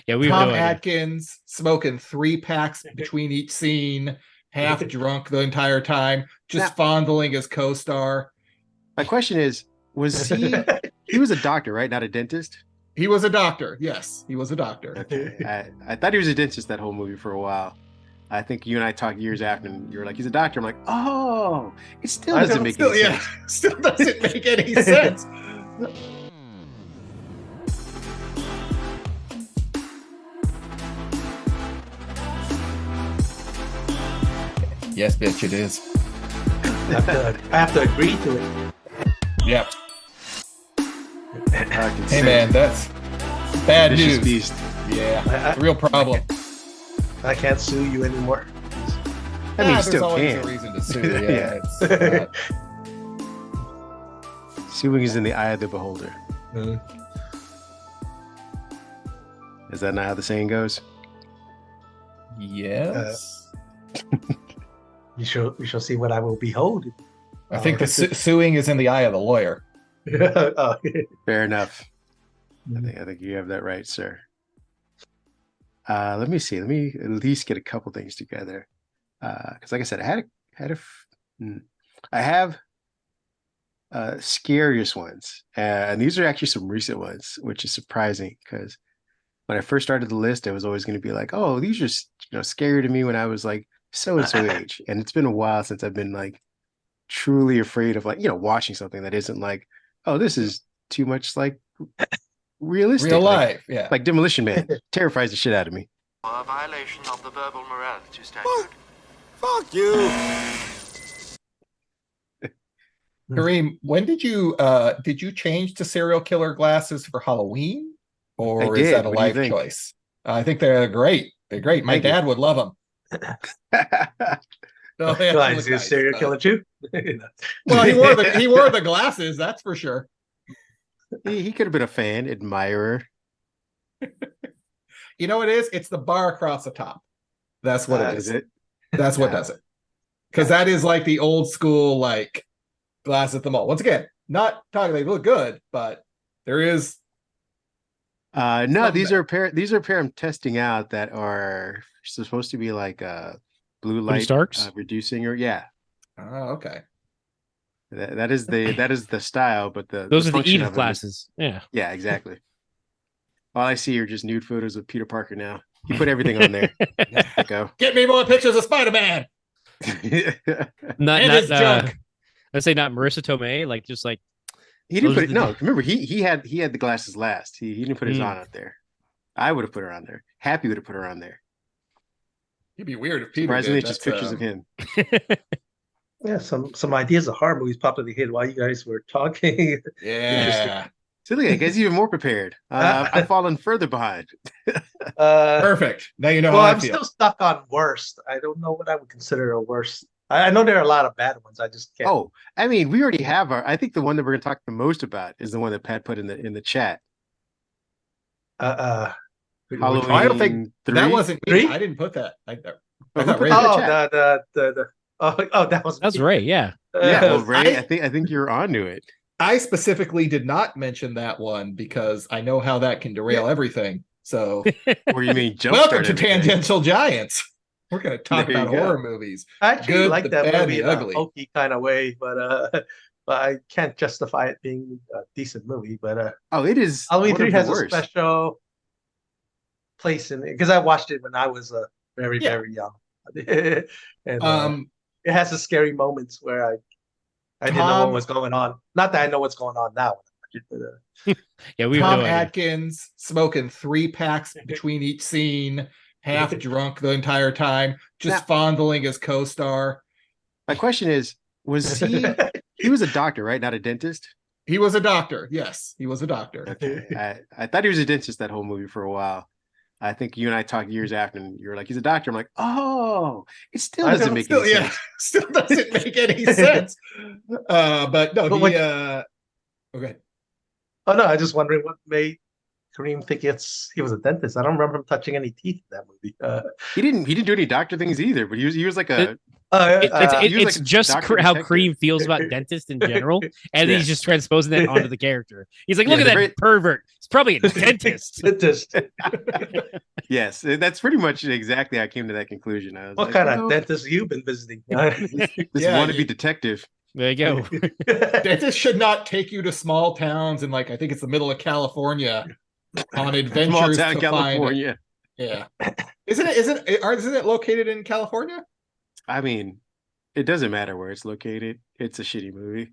Yeah, we have Tom no idea. Atkins smoking 3 packs between each scene, half drunk the entire time, just fondling his co-star. My question is, was he was a doctor, right? Not a dentist? He was a doctor. Yes, he was a doctor. Okay. I thought he was a dentist that whole movie for a while. I think you and I talked years after, and you were like, he's a doctor. I'm like, oh, it still doesn't make any sense. Still doesn't make any sense. Yes, bitch, it is. I have to agree to it. Yep. Hey, man, that's bad news. Beast. Yeah, it's a real problem. I can't sue you anymore. I mean, you there's still always can. a reason to sue. Yeah. Suing is in the eye of the beholder. Is that not how the saying goes? Yes. We shall see what I will behold. I think the suing is in the eye of the lawyer. Fair enough. I think you have that right, sir. Let me see. Let me at least get a couple things together. Because, like I said, I have scariest ones, and these are actually some recent ones, which is surprising because when I first started the list, I was always going to be like, "Oh, these are scary to me when I was like so and so age," and it's been a while since I've been like truly afraid of like watching something that isn't like, "Oh, this is too much like realistic, real life." Yeah, like Demolition Man terrifies the shit out of me. A violation of the verbal morality statute. Fuck you. Kareem, when did you change to serial killer glasses for Halloween, or is that a life choice? I think they're great. They're great. My dad would love them. No, Is he a serial killer too? Well, he wore the glasses. That's for sure. He could have been a fan, admirer. You know what it is? It's the bar across the top. That's what it is. That's what does it. Because that is like the old school like glass at the mall. Once again, not talking they look good, but there is. No, these are a pair I'm testing out that are supposed to be like blue light reducing, or okay. That is the style, but those are the Eve glasses. Yeah, exactly. All I see are just nude photos of Peter Parker now. You put everything on there. Go. Get me more pictures of Spider-Man. not junk. Let's say not Marissa Tomei, like just like he didn't put it. No, remember he had the glasses last. He didn't put his on out there. I would have put her on there. Happy would have put her on there. It'd be weird if Peter surprisingly did. Just pictures of him. Yeah, some ideas of horror movies popped in the head while you guys were talking. Yeah. Silly, I guess even more prepared. I've fallen further behind. Perfect. Now you know how I feel. I'm still stuck on worst. I don't know what I would consider a worst. I know there are a lot of bad ones. I just can't. Oh, I mean, we already have our. I think the one that we're going to talk the most about is the one that Pat put in the chat. Halloween. I don't think 3? That wasn't me. 3? I didn't put that. I thought Ray that's Ray. Yeah. Well, Ray, I think you're onto it. I specifically did not mention that one because I know how that can derail everything. So, or you mean welcome to Tangential Giants. We're going to talk about horror movies. I actually Good, like that bad, movie in ugly. a hokey kind of way, but I can't justify it being a decent movie. But it is. Halloween 3 has a special place in it because I watched it when I was very young, and it has the scary moments where I didn't know what was going on. Not that I know what's going on now. But, Tom Atkins smoking 3 packs between each scene, half drunk the entire time, just fondling his co-star. My question is, was he was a doctor, right? Not a dentist? He was a doctor. Yes, he was a doctor. Okay. I thought he was a dentist that whole movie for a while. I think you and I talked years after, and you were like, he's a doctor. I'm like, oh, it still doesn't make any sense. Still doesn't make any sense. But no, okay. Oh no, I just wondering what made Kareem think he was a dentist. I don't remember him touching any teeth in that movie. He didn't do any doctor things either, but he was like a It's like just how detective. Kareem feels about dentists in general, and he's just transposing that onto the character. He's like, look at that pervert. It's probably a dentist. Yes, that's pretty much exactly how I came to that conclusion. I was what kind of dentist have you been visiting? This wannabe detective. There you go. Dentists should not take you to small towns in, like, I think it's the middle of California on adventures Small town to California. Yeah. Isn't it located in California? I mean, it doesn't matter where it's located. It's a shitty movie.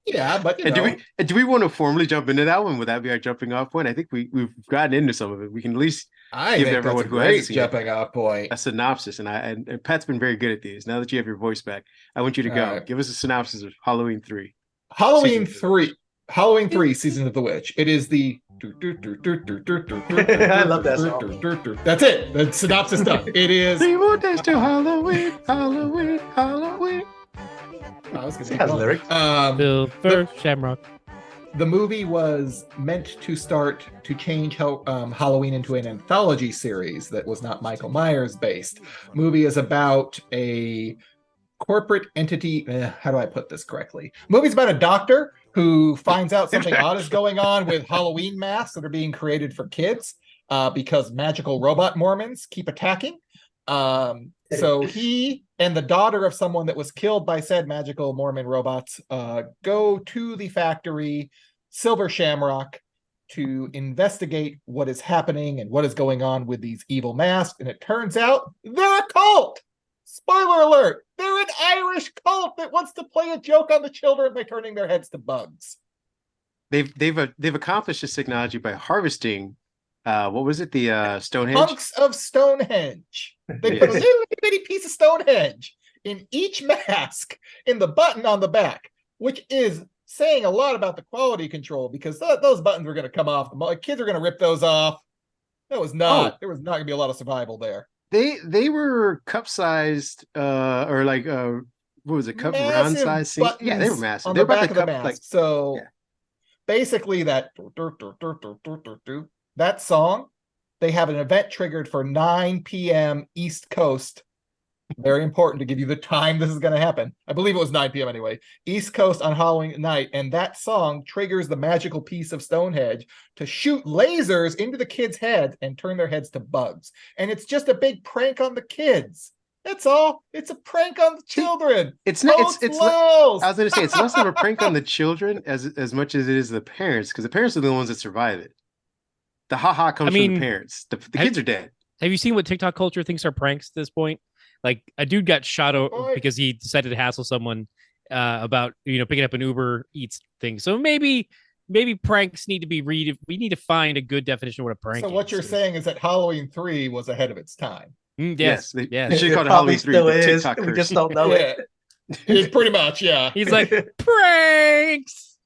Yeah, but do we want to formally jump into that one? Would that be our jumping off point? I think we've gotten into some of it. We can at least give everyone who hasn't seen jumping off point a synopsis. And Pat's been very good at these. Now that you have your voice back, I want you to go. Give us a synopsis of Halloween 3. Halloween 3, Season of the Witch. It is the I love that song. That's it. The synopsis done. It is 3 more days to Halloween, Halloween, Halloween. Oh, it has lyrics. Silver Shamrock. The movie was meant to start to change Halloween into an anthology series that was not Michael Myers based. Movie is about a corporate entity. How do I put this correctly? Movie's about a doctor who finds out something odd is going on with Halloween masks that are being created for kids because magical robot Mormons keep attacking. So he and the daughter of someone that was killed by said magical Mormon robots go to the factory, Silver Shamrock, to investigate what is happening and what is going on with these evil masks. And it turns out they're a cult. Spoiler alert, they're an Irish cult that wants to play a joke on the children by turning their heads to bugs. They've accomplished this technology by harvesting what was it? The Stonehenge? Hunks of Stonehenge. They put a little bitty piece of Stonehenge in each mask in the button on the back, which is saying a lot about the quality control because those buttons were going to come off. Kids are going to rip those off. There was not going to be a lot of survival there. They were cup sized or like what was it, cup round size? Yeah, they were massive. On they the were back about of the mask. So basically that song, they have an event triggered for 9 p.m. East Coast. Very important to give you the time this is going to happen. I believe it was 9 p.m. anyway. East Coast on Halloween night. And that song triggers the magical piece of Stonehenge to shoot lasers into the kids' heads and turn their heads to bugs. And it's just a big prank on the kids. That's all. It's a prank on the children. It's not. I was going to say it's less of a prank on the children as much as it is the parents, because the parents are the ones that survive it. The haha comes from the parents. The kids are dead. Have you seen what TikTok culture thinks are pranks at this point? Like a dude got shot because he decided to hassle someone about picking up an Uber Eats thing. So maybe pranks need to be we need to find a good definition of what a prank is. So what you're saying is that Halloween 3 was ahead of its time. Yes. They should call it Halloween 3. TikTok we just don't know it. It's pretty much, yeah. He's like, pranks.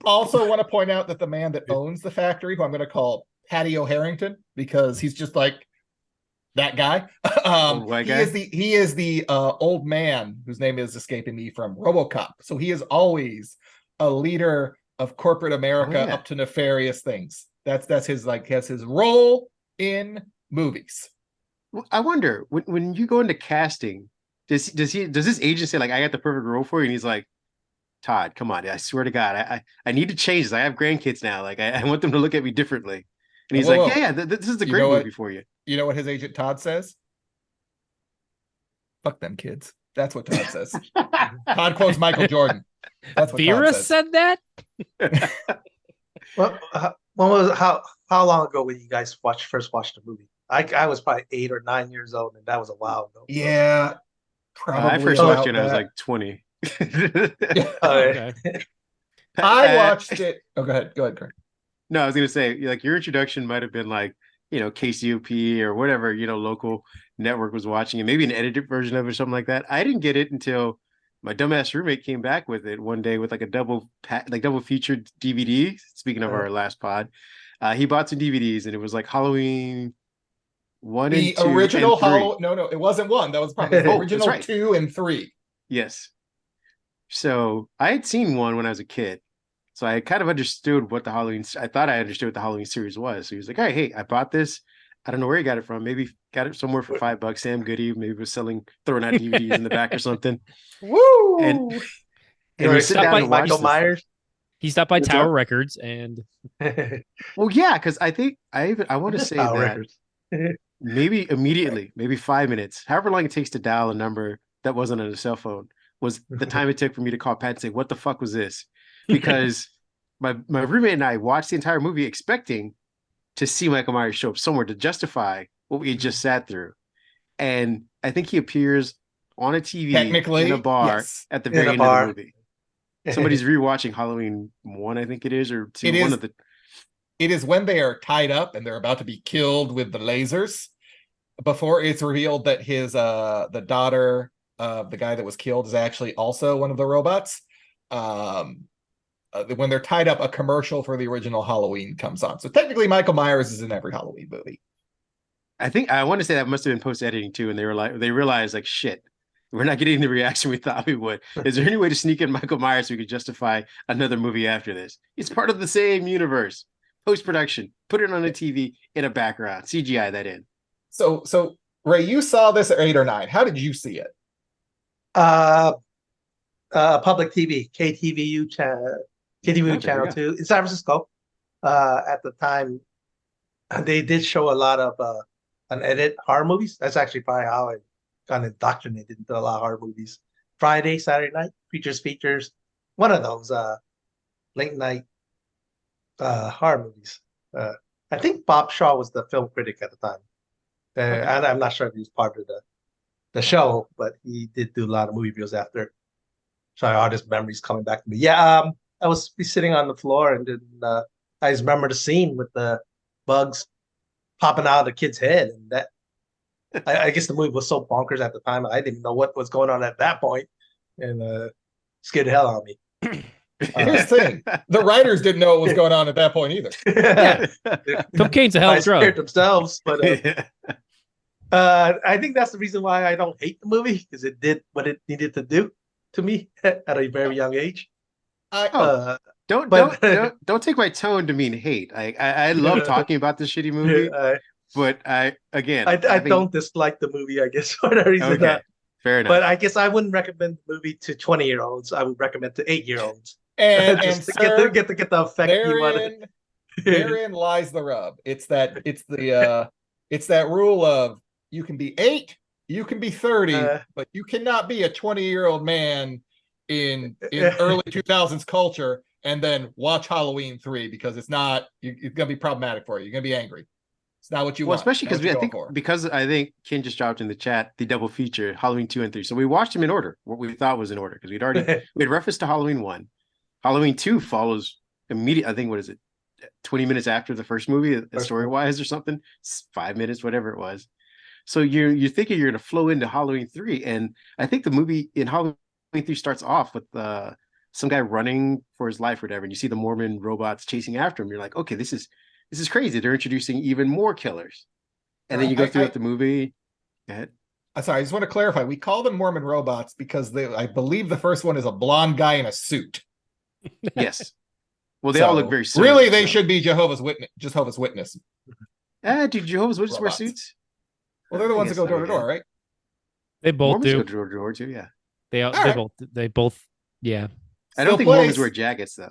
Also want to point out that the man that owns the factory, who I'm going to call Patty O'Harrington, because he's just like that guy. He is the old man whose name is escaping me from RoboCop. So he is always a leader of corporate America up to nefarious things. That's his role in movies. Well, I wonder when you go into casting, does this agent say like, I got the perfect role for you? And he's like, Todd, come on, I swear to God, I need to change this. I have grandkids now. Like I want them to look at me differently. And he's this is a great movie for you. You know what his agent Todd says? Fuck them kids. That's what Todd says. Todd quotes Michael Jordan. That's what Vera said that? Well, how long ago when you guys first watched the movie? I was probably 8 or 9 years old, and that was a while ago. Yeah, probably. I first watched it when I was like 20. Okay. I watched it. Oh, go ahead, Craig. No, I was gonna say, like, your introduction might have been like, KCOP or whatever, local network was watching it, maybe an edited version of it or something like that. I didn't get it until my dumbass roommate came back with it one day with like a double featured DVD. Speaking of our last pod, he bought some DVDs and it was like Halloween 1 and 2. The original Halloween. No, it wasn't 1. That was probably the original right. 2 and 3. Yes. So I had seen 1 when I was a kid. So I kind of understood I thought I understood what the Halloween series was. So he was like, all right, hey, I bought this. I don't know where he got it from. Maybe got it somewhere for $5. Sam Goody maybe was throwing out DVDs in the back or something. Woo! And we sit down and watch Michael Myers. He stopped by What's Tower up? Records and Well, yeah, because I think I want to say Tower that Records. maybe immediately, maybe 5 minutes, however long it takes to dial a number that wasn't on a cell phone, was the time it took for me to call Pat and say, "What the fuck was this?" Because my roommate and I watched the entire movie expecting to see Michael Myers show up somewhere to justify what we had just sat through, and I think he appears on a TV Technically, in a bar yes. at the very end of the movie. Somebody's Somebody's rewatching Halloween 1, I think it is, or 2. It One is. of the It is when they are tied up and they're about to be killed with the lasers before it's revealed that his the daughter of the guy that was killed is actually also one of the robots. When they're tied up, a commercial for the original Halloween comes on. So technically, Michael Myers is in every Halloween movie. I think I want to say that must have been post editing too, and they realized like shit, we're not getting the reaction we thought we would. Is there any way to sneak in Michael Myers so we could justify another movie after this? It's part of the same universe. Post production, put it on a TV in a background, CGI that in. So Ray, you saw this at 8 or 9. How did you see it? Public TV, KTVU channel, channel 2 in San Francisco. At the time, they did show a lot of unedited horror movies. That's actually probably how I got indoctrinated into a lot of horror movies. Friday, Saturday night, features, one of those late night horror movies. I think Bob Shaw was the film critic at the time. And I'm not sure if he was part of the show, but he did do a lot of movie reviews after. So all these memories coming back to me. Yeah, I was sitting on the floor, and then I just remember the scene with the bugs popping out of the kid's head, and that I guess the movie was so bonkers at the time. I didn't even know what was going on at that point, and scared the hell out of me. Here's the thing: the writers didn't know what was going on at that point either. Yeah. Cocaine's a hell of a drug. Scared themselves, but I think that's the reason why I don't hate the movie, because it did what it needed to do to me at a very young age. Don't take my tone to mean hate. I love talking about this shitty movie, but I think, don't dislike the movie, I guess, for that reason. Okay, fair enough. But I guess I wouldn't recommend the movie to 20-year-olds. I would recommend to 8-year-olds. And just sir, to get the effect you wanted. Therein lies the rub. It's that rule of you can be 8, you can be 30, but you cannot be a 20-year-old man in early 2000s culture and then watch Halloween 3, because it's gonna be problematic for you. You're gonna be angry. It's not what you want. Especially because I think Ken just dropped in the chat the double feature Halloween 2 and 3. So we watched them in order, what we thought was in order, because we had reference to Halloween 1. Halloween 2 follows immediately. I think, what is it, 20 minutes after the first movie, story wise or something, 5 minutes, whatever it was. So you're thinking you're going to flow into Halloween 3, and I think the movie in Halloween 3 starts off with some guy running for his life or whatever, and you see the Mormon robots chasing after him. You're like, okay, this is crazy. They're introducing even more killers, and then you go through the movie. Go ahead. Sorry, I just want to clarify. We call them Mormon robots because I believe the first one is a blonde guy in a suit. Yes. Well, they all look very serious. Really, they should be Jehovah's Witness. Do Jehovah's Witnesses wear suits? Well, they're the ones that go door to door, right? They both Mormons do. go door to door too, yeah. They both, yeah. I don't think Mormons wear jackets though.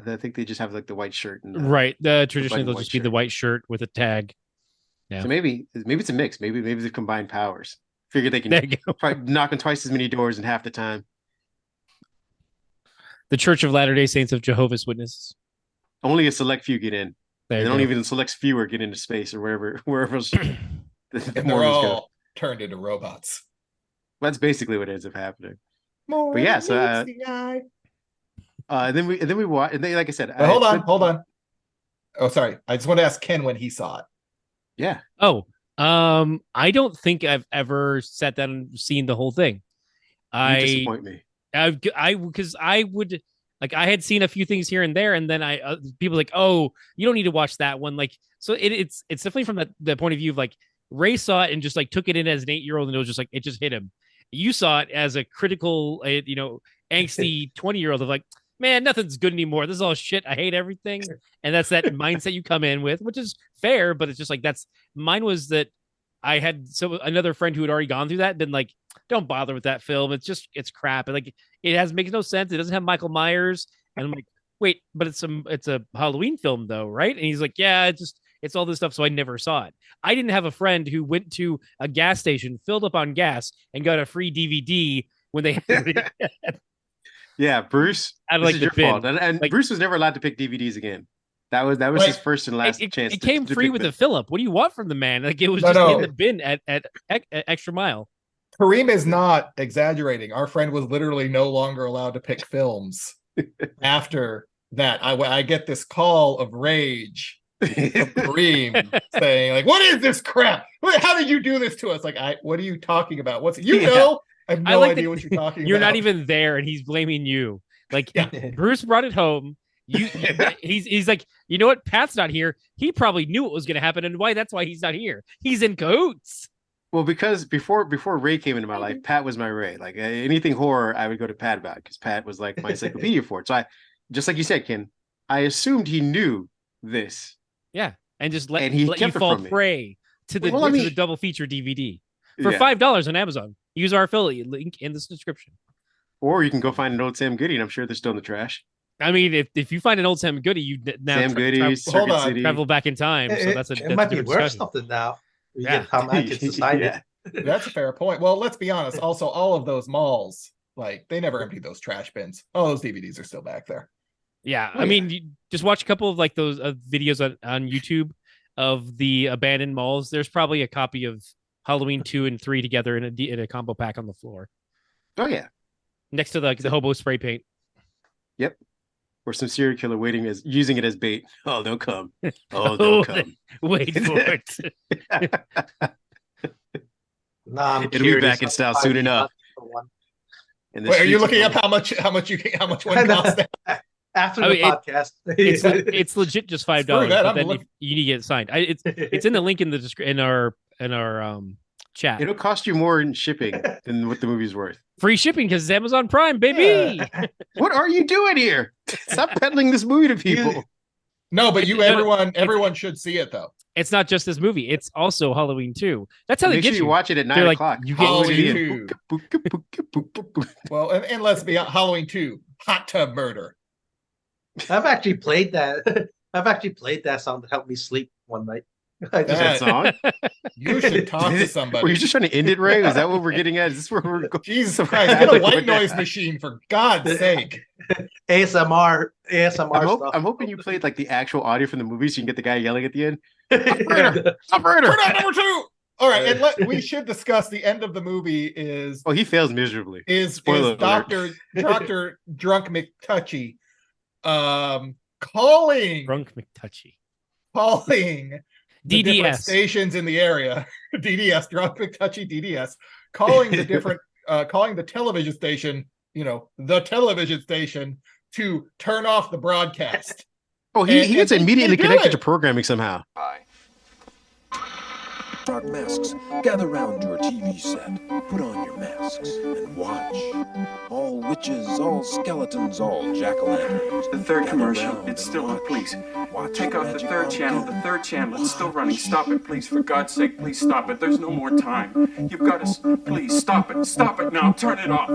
I think they just have like the white shirt. And right. Traditionally, they'll just be the white shirt with a tag. Yeah. So maybe it's a mix. Maybe they combine powers. Figure they can try knocking twice as many doors in half the time. The Church of Latter-day Saints of Jehovah's Witnesses. Only a select few get in. They don't even select fewer get into space or wherever else. And they're all turned into robots. That's basically what ends up happening. But yeah, so then we watch, and then, like I said, hold on. Oh, sorry. I just want to ask Ken when he saw it. Yeah. Oh, I don't think I've ever sat down and seen the whole thing. You disappoint me. Because I would, like, I had seen a few things here and there, and then people like, oh, you don't need to watch that one. Like, so it's definitely from the point of view of like Ray saw it and just like took it in as an 8-year-old, and it was just like it just hit him. You saw it as a critical, angsty 20-year-old of like, man, nothing's good anymore. This is all shit. I hate everything. And that's that mindset you come in with, which is fair, but it's just like mine was that I had another friend who had already gone through that and been like, don't bother with that film. It's crap. And like makes no sense. It doesn't have Michael Myers. And I'm like, wait, but it's a Halloween film though, right? And he's like, yeah, it's all this stuff. So I never saw it. I didn't have a friend who went to a gas station, filled up on gas, and got a free DVD when they had Yeah, Bruce. This is your fault. And like, Bruce was never allowed to pick DVDs again. That was his first and last chance. It came free with the fill-up. What do you want from the man? Like it was in the bin at Extra Mile. Kareem is not exaggerating. Our friend was literally no longer allowed to pick films after that. I get this call of rage from Kareem saying, like, what is this crap? How did you do this to us? Like, what are you talking about? I have no idea what you're talking about. You're not even there, and he's blaming you. Like, Bruce brought it home. He's like, you know what? Pat's not here. He probably knew what was going to happen, and that's why he's not here. He's in cahoots. Well, because before Ray came into my life, Pat was my Ray. Like anything horror, I would go to Pat about because Pat was like my encyclopedia for it. So just like you said, Ken, I assumed he knew this. Yeah, and just let you fall prey to the double feature DVD for $5 on Amazon. Use our affiliate link in the description. Or you can go find an old Sam Goody, and I'm sure they're still in the trash. I mean, if you find an old Sam Goody, you now travel back in time. So it might be worth something now. You get Tom Atkins to sign it. That's a fair point. Well, let's be honest. Also, all of those malls, like they never emptied those trash bins. All those DVDs are still back there. Yeah, I mean, you just watch a couple of like those videos on YouTube of the abandoned malls. There's probably a copy of Halloween 2 and 3 together in a combo pack on the floor. Oh yeah, next to the hobo spray paint. Yep. Or some serial killer using it as bait. Oh, they'll come. Oh, they'll come. Wait for it. Nah, it'll be back in style soon enough. Wait, are you looking up how much one costs? After the podcast, it's legit just $5. But then you need to get it signed. It's in the link in our chat. It'll cost you more in shipping than what the movie's worth. Free shipping because it's Amazon Prime, baby. What are you doing here? Stop peddling this movie to people. No, but everyone should see it though. It's not just this movie; it's also Halloween 2. That's how they get you. You watch it at 9 o'clock. You get Halloween 2. Well, and let's be honest, Halloween 2, hot tub murder. I've actually played that. Song to help me sleep one night. That song? You should talk to somebody. Were you just trying to end it, Ray? Is that what we're getting at? Is this where we're going? Jesus Christ, get a white noise machine for God's sake. ASMR stuff. I'm hoping you played like the actual audio from the movie so you can get the guy yelling at the end. Operator! Turn on number 2! All right, and we should discuss the end of the movie is... Oh, he fails miserably. Is Dr. Drunk McTouchy calling... Drunk McTouchy. Calling... DDS stations in the area, DDS, Drunk McTouchy DDS, calling the television station, the television station to turn off the broadcast. Oh, he gets immediately connected to programming somehow. Dark masks, gather round your TV set. Put on your masks and watch. All witches, all skeletons, all jack-o'-lanterns. The third commercial, it's still on, please. Take off the third channel, it's still running. Stop it, please, for God's sake, please stop it. There's no more time. You've got to, please, stop it now, turn it off.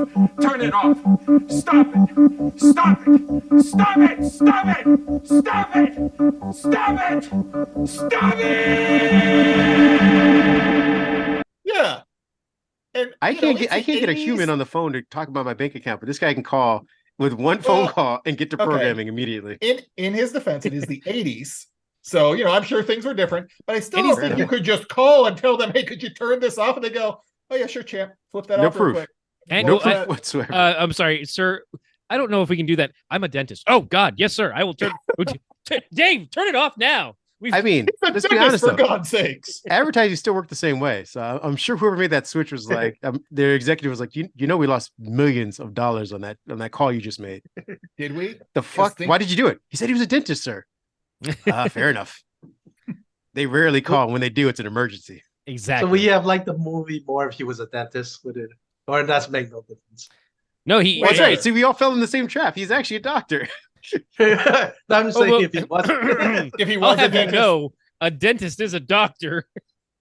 Stop it, stop it, stop it, stop it, stop it. Yeah. And I can't get a human on the phone to talk about my bank account, but this guy can call with one phone call and get to programming immediately. In his defense, it is the 80s. So, I'm sure things were different, but I still don't think you could just call and tell them, hey, could you turn this off? And they go, oh yeah, sure, champ. Flip that off real quick. And no proof whatsoever. I'm sorry, sir. I don't know if we can do that. I'm a dentist. Oh God, yes, sir. I will turn. Dave, turn it off now. Let's be honest, for God's sakes. Advertising still work the same way. So I'm sure whoever made that switch was like, their executive was like, we lost millions of dollars on that call you just made. Did we? The fuck? Why did you do it? He said he was a dentist, sir. Fair enough. They rarely call. When they do, it's an emergency. Exactly. So we have like the movie more if he was a dentist with it, or does make no difference. No, he. That's right. See, we all fell in the same trap. He's actually a doctor. I'm just saying if he wasn't. If he I'll was a have you dentist. know, a dentist is a doctor.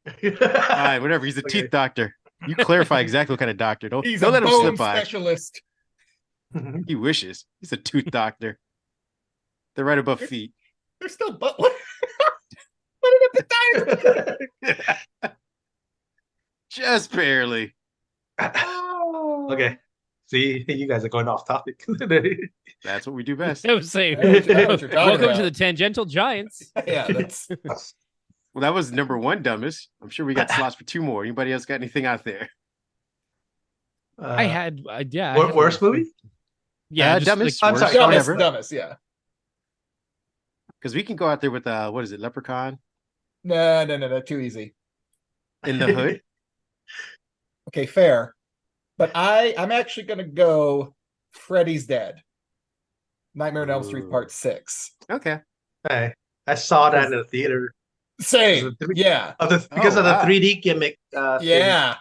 All right, whatever. He's a teeth doctor. You clarify exactly what kind of doctor. Don't He's don't a let him bone slip by. specialist. He wishes. He's a tooth doctor. They're right above feet. They're still but what did it die? Just barely. Okay. See, you guys are going off topic. That's what we do best. I was saying, I know what you're talking welcome about. to the Tangential Giants. Yeah, that's Well, that was number one dumbest. I'm sure we got slots for 2 more. Anybody else got anything out there? I had, yeah. Worst movie? Yeah, dumbest. I'm Worst, sorry, dumbest, yeah. Because we can go out there with what is it, Leprechaun No, too easy. in the hood. Okay, fair. But I'm actually gonna go Freddy's Dead. Nightmare on Elm Street Part 6. Okay. I saw that in the theater. Same. Yeah. Because of the 3D gimmick. Yeah.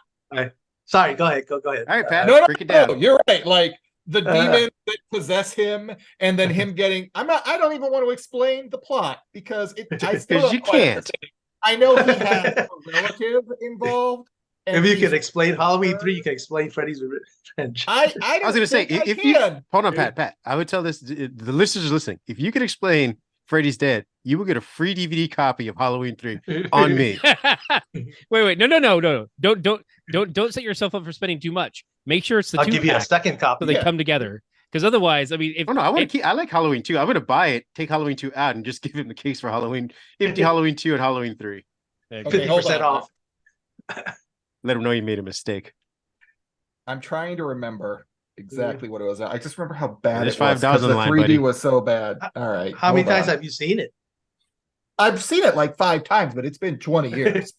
Sorry, go ahead. Go ahead. All right, Pat. No, break it down. you're right. Like the demons that possess him, and then him getting. I don't even want to explain the plot because I still don't you quite can't. understand. I know he has a relative involved. If you can explain Halloween 3, you can explain Freddy's Revenge. I was going to say, if you hold on, Pat, I would tell this the listeners listening. If you could explain Freddy's Dead, you will get a free DVD copy of Halloween 3 on me. Wait, no. Don't set yourself up for spending too much. Make sure it's the I'll 2 give you a pack second copy. so they come together. Because otherwise, I mean, if I like Halloween 2. I'm going to buy it, take Halloween 2 out, and just give him the case for Halloween, empty Halloween 2 and Halloween 3. Okay, 50% off. Let him know you made a mistake. I'm trying to remember exactly what it was. I just remember how bad There's it was. $5 on the line, 3D buddy. was so bad. All right. How many times have you seen it? I've seen it like 5 times, but it's been 20 years.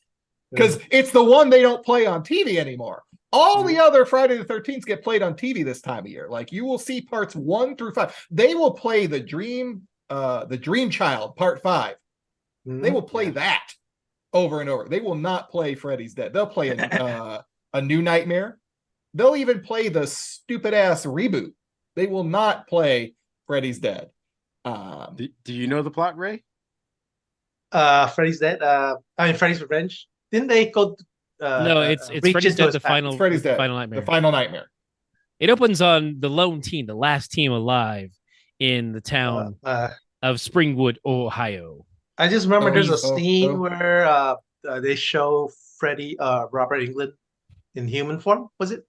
Because it's the one they don't play on TV anymore. All the other Friday the 13th get played on TV this time of year. Like you will see parts 1 through 5. They will play the Dream Child Part 5. They will play that over and over. They will not play Freddy's Dead. They'll play a New Nightmare. They'll even play the stupid ass reboot. They will not play Freddy's Dead. Do you know the plot, Ray? Freddy's Dead. Freddy's Revenge. Didn't they go? No, it's Freddy's Dead. The final nightmare. The final nightmare. It opens on the lone team, the last team alive in the town of Springwood, Ohio. I just remember there's a scene where they show Freddy, Robert Englund in human form. Was it?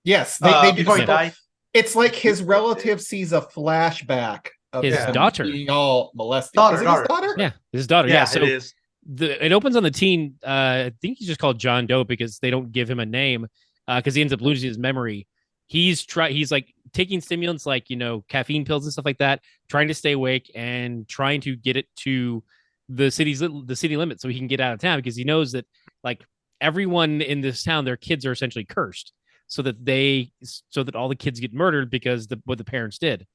Yes, they before he died. It's like his relative sees a flashback of his daughter being all molested. Daughter. His daughter? Yeah, his daughter. Yeah, so it is. It opens on the teen. I think he's just called John Doe because they don't give him a name because he ends up losing his memory. He's like taking stimulants like caffeine pills and stuff like that, trying to stay awake and trying to get it to the city limit so he can get out of town because he knows that like everyone in this town, their kids are essentially cursed so that all the kids get murdered because what the parents did.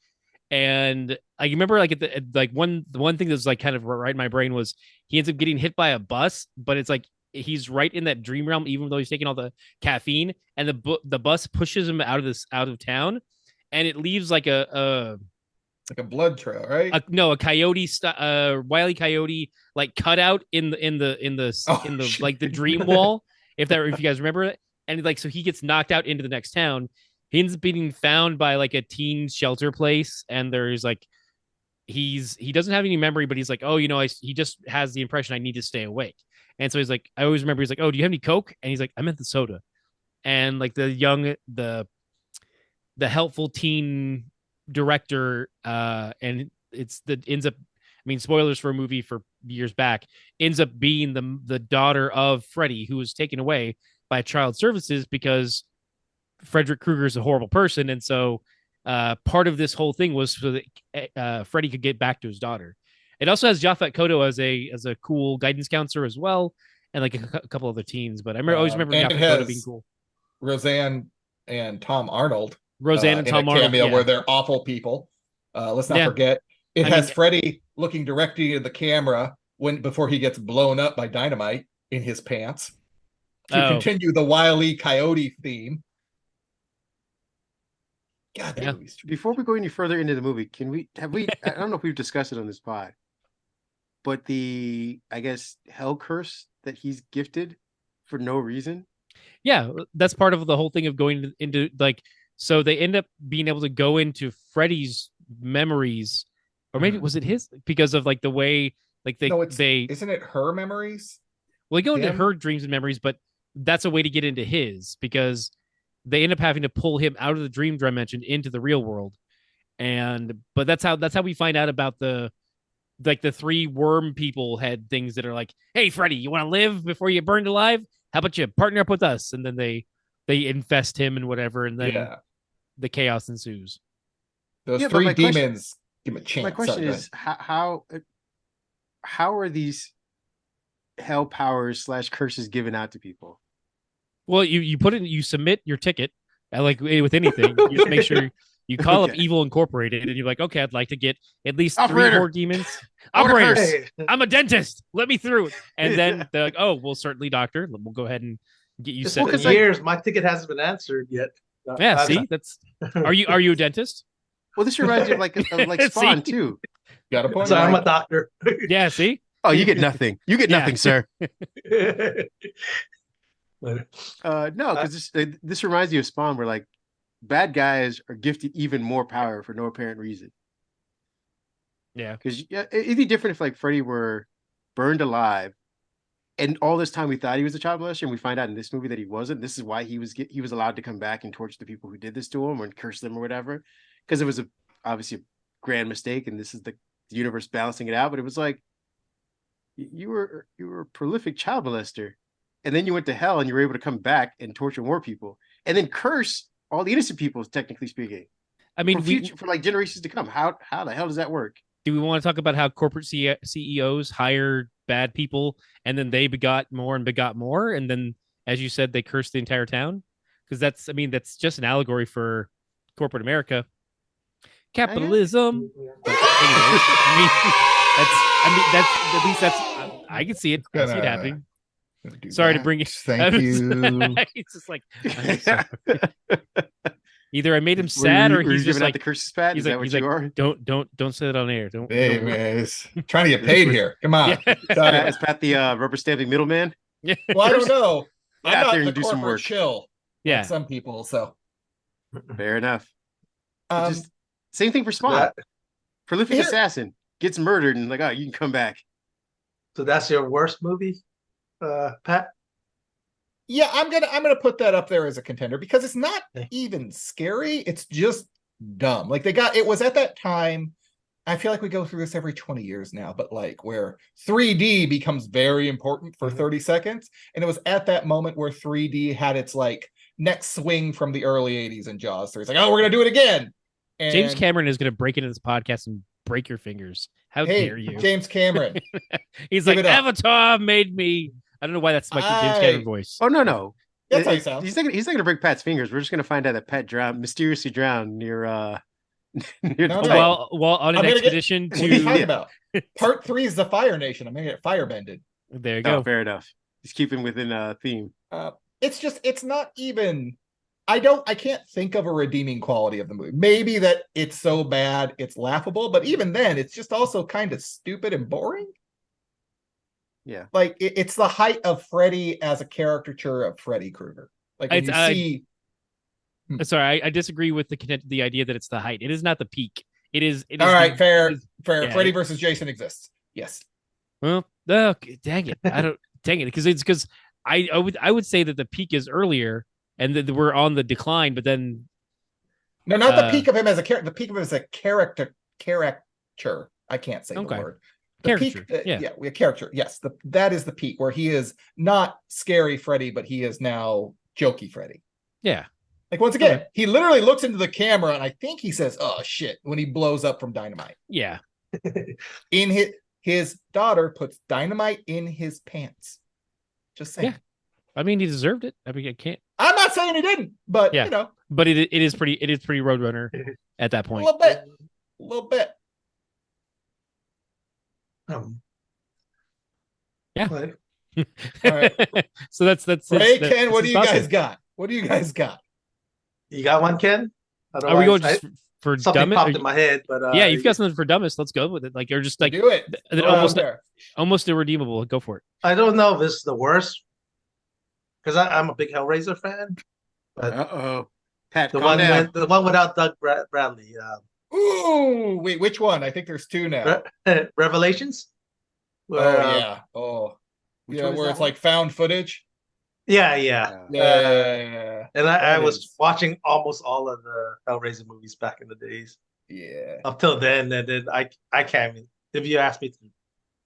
And I remember like the one thing that's like kind of right in my brain was he ends up getting hit by a bus, but it's like he's right in that dream realm, even though he's taking all the caffeine, and the bus pushes him out of town, and it leaves like a blood trail, right? A coyote, Wile E. Coyote, like cut out in the like the dream wall. If you guys remember it, and like so he gets knocked out into the next town. He ends up being found by like a teen shelter place, and there's like he doesn't have any memory, but he's like, oh, he just has the impression I need to stay awake. And so he's like, I always remember he's like, oh, do you have any Coke? And he's like, I meant the soda. And like the helpful teen director, and ends up, I mean, spoilers for a movie for years back, ends up being the daughter of Freddy, who was taken away by Child Services because Frederick Krueger is a horrible person. And so part of this whole thing was so that Freddy could get back to his daughter. It also has Japhet Kotto as a cool guidance counselor as well, and like a couple other teens. But I always remember Japhet Kotto being cool. Roseanne and Tom Arnold. Roseanne and Tom Arnold, where they're awful people. Let's not forget it has Freddy looking directly at the camera before he gets blown up by dynamite in his pants. To continue the Wile E. Coyote theme. God, Yeah. Before we go any further into the movie, I don't know if we've discussed it on this pod, but I guess hell curse that he's gifted for no reason. Yeah, that's part of the whole thing of going into like, so they end up being able to go into Freddy's memories, or maybe was it his, because of like the way like they isn't it her memories? Well, they go into her dreams and memories, but that's a way to get into his, because they end up having to pull him out of the dream dimension into the real world. But that's how we find out about the three worm people had things that are like, hey, Freddy, you want to live before you burned alive? How about you partner up with us? And then they infest him and whatever, and then the chaos ensues. Those three demons give him a chance. My question is, how are these hell powers / curses given out to people? Well, you submit your ticket, like with anything. You just make sure you call up Evil Incorporated, and you're like, okay, I'd like to get at least Operator. 3 more demons. Operators, I'm a dentist. Let me through. And then they're like, oh, well, certainly, doctor. We'll go ahead and get you set. For years, my ticket hasn't been answered yet. Yeah, see, that's. Are you a dentist? Well, this reminds me of like Spawn too. Got a point. So I'm a doctor. Yeah, see. Oh, you get nothing. You get nothing, sir. No, because this reminds me of Spawn, where like bad guys are gifted even more power for no apparent reason. Yeah, because it'd be different if like Freddy were burned alive, and all this time we thought he was a child molester, and we find out in this movie that he wasn't. This is why he was allowed to come back and torture the people who did this to him, or curse them or whatever, because it was obviously a grand mistake, and this is the universe balancing it out. But it was like you were a prolific child molester, and then you went to hell, and you were able to come back and torture more people, and then curse all the innocent people, technically speaking. I mean, for like generations to come. How the hell does that work? Do we want to talk about how corporate CEOs hire bad people, and then they begot more, and then, as you said, they cursed the entire town? Because that's just an allegory for corporate America, capitalism. But anyways, I can see it. I see it happening. Sorry to bring it. Thank you. It's just like either I made him sad, or he's just like the curses pad. Is that what you are? Don't say that on air. Don't. Hey, man, trying to get paid here. Come on. Yeah. Is Pat the rubber stamping middleman? Yeah. Well, I don't know. I'm out not there and the do some corporate work. chill. Yeah, Like some people. So fair enough. Just same thing for Spawn. Prolific assassin gets murdered, and like, oh, you can come back. So that's your worst movie, Pat? yeah, I'm gonna put that up there as a contender, because it's not even scary. It's just dumb. Like it was at that time. I feel like we go through this every 20 years now, but like where 3D becomes very important for 30 seconds. And it was at that moment where 3D had its like next swing from the early 80s in Jaws 3. It's like, oh, we're gonna do it again. And James Cameron is gonna break into this podcast and break your fingers. How dare you, James Cameron? He's like, Avatar made me. I don't know why that's like the James Cameron voice. Oh no. That's how he sounds. He's not gonna break Pat's fingers. We're just gonna find out that Pat mysteriously drowned near while on an expedition what are you talking about? Part 3 is the Fire Nation. I'm gonna get firebended. There you go. Fair enough. He's keeping within theme. It's not even. I can't think of a redeeming quality of the movie. Maybe that it's so bad it's laughable, but even then, it's just also kind of stupid and boring. Yeah, like it's the height of Freddy as a caricature of Freddy Krueger. Like when you see. Sorry, I disagree with the idea that it's the height. It is not the peak. It is. All right, fair. Yeah, Freddy versus Jason exists. Yes. Well, dang it! Dang it, because I would say that the peak is earlier, and that we're on the decline. But then, no, not the peak of him as a character. The peak of him as a character. I can't say the word. Character. We character. Yes, that is the peak where he is not scary Freddy, but he is now jokey Freddy. Yeah. Like once again, he literally looks into the camera, and I think he says, "Oh shit," when he blows up from dynamite. Yeah. In his daughter puts dynamite in his pants. Just saying. Yeah. I mean, he deserved it. I mean, I can't. I'm not saying he didn't, but you know. But it is pretty Roadrunner at that point. A little bit. Yeah. All right. So that's Ray, Ken, what do you guys got? What do you guys got? You got one, Ken? Are we going just for something dumbest? popped in my head, but yeah, you've got something for dumbest. Let's go with it. Like you're just like do it. Almost irredeemable. Go for it. I don't know if this is the worst because I'm a big Hellraiser fan. But Pat, the one without Doug Bradley. Ooh, wait, which one? I think there's two now. Revelations. Where, where it's like found footage. Yeah. And I was watching almost all of the Hellraiser movies back in the days. Yeah. Up till then, and then I can't. If you ask me to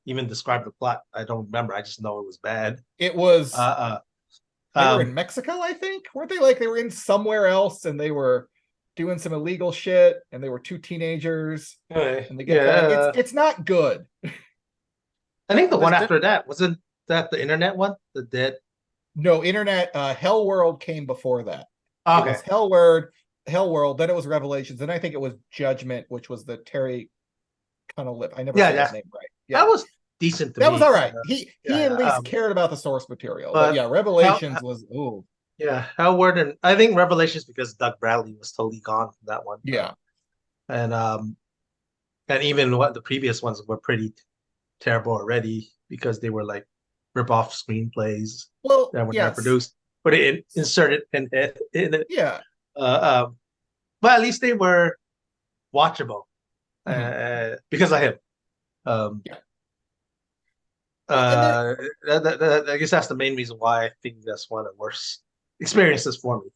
even describe the plot, I don't remember. I just know it was bad. It was. They were in Mexico, I think. Weren't they? Like they were in somewhere else, and they were doing some illegal shit, and they were two teenagers. And they get back. It's not good. I think the one after that wasn't that the internet one, the Dead. No, internet. Hell World came before that. Okay, Hell World. Then it was Revelations. Then I think it was Judgment, which was the Terry Cunliffe. I never said his name right. Yeah, that was decent. That was all right. He at least cared about the source material. But yeah, Revelations was ooh. Yeah, Hellward, and I think Revelations because Doug Bradley was totally gone from that one. Yeah, and even what the previous ones were pretty terrible already because they were like rip-off screenplays that were not produced, but it inserted in it. Yeah. But at least they were watchable because of him. I guess that's the main reason why I think that's one of the worst experiences for me.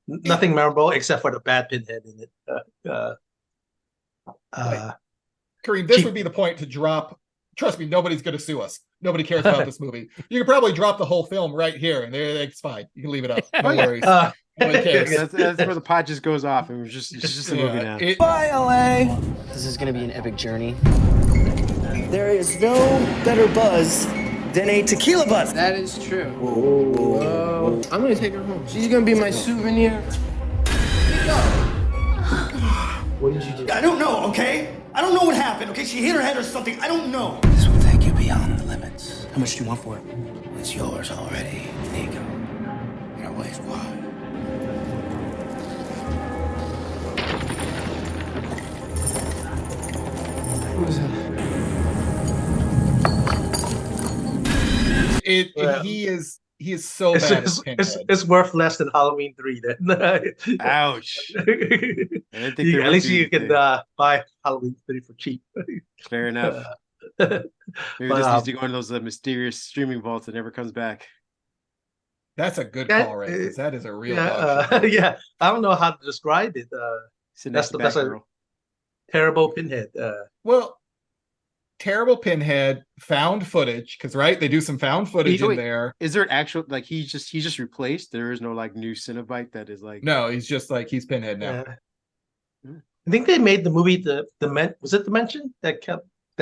Nothing memorable except for the bad Pinhead in it. Kareem, this would be the point to drop. Trust me, nobody's going to sue us. Nobody cares about this movie. You could probably drop the whole film right here, and it's fine. You can leave it up. No worries. Nobody cares. That's where the pod just goes off, and it's just a movie now. Bye, LA. This is going to be an epic journey. There is no better buzz than a tequila buzz. That is true. Whoa. I'm going to take her home. She's going to be my souvenir. What did you do? I don't know, okay? I don't know what happened, okay? She hit her head or something. I don't know. This will take you beyond the limits. How much do you want for it? It's yours already. There you go. Now, wait, why? What was that? He is so bad. It's worth less than Halloween 3 then. Ouch. At least you can buy Halloween 3 for cheap. Fair enough. Maybe this needs to go into those mysterious streaming vaults that never comes back. That's a good call, right? Because that is a real yeah. I don't know how to describe it. That's a terrible Pinhead. Terrible Pinhead, found footage, because they do some found footage in there. Is there an actual he's just replaced? There is no new Cenobite that is No, he's just he's Pinhead now. I think they made the movie was it Dimension that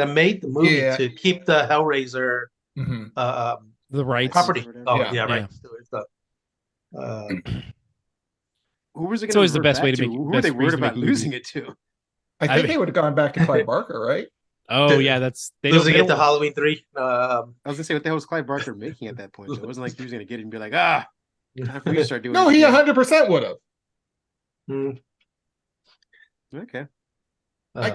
made the movie to keep the Hellraiser the rights property. Right. Who was it? It's always the best way to make. Who were they worried about losing it to? I think they would have gone back to Clive Barker, right? Oh yeah, that's they losing it to Halloween 3. I was gonna say, what the hell was Clive Barker making at that point? So it wasn't like he was gonna get it and be like, we start doing. No, he 100% would have. Okay.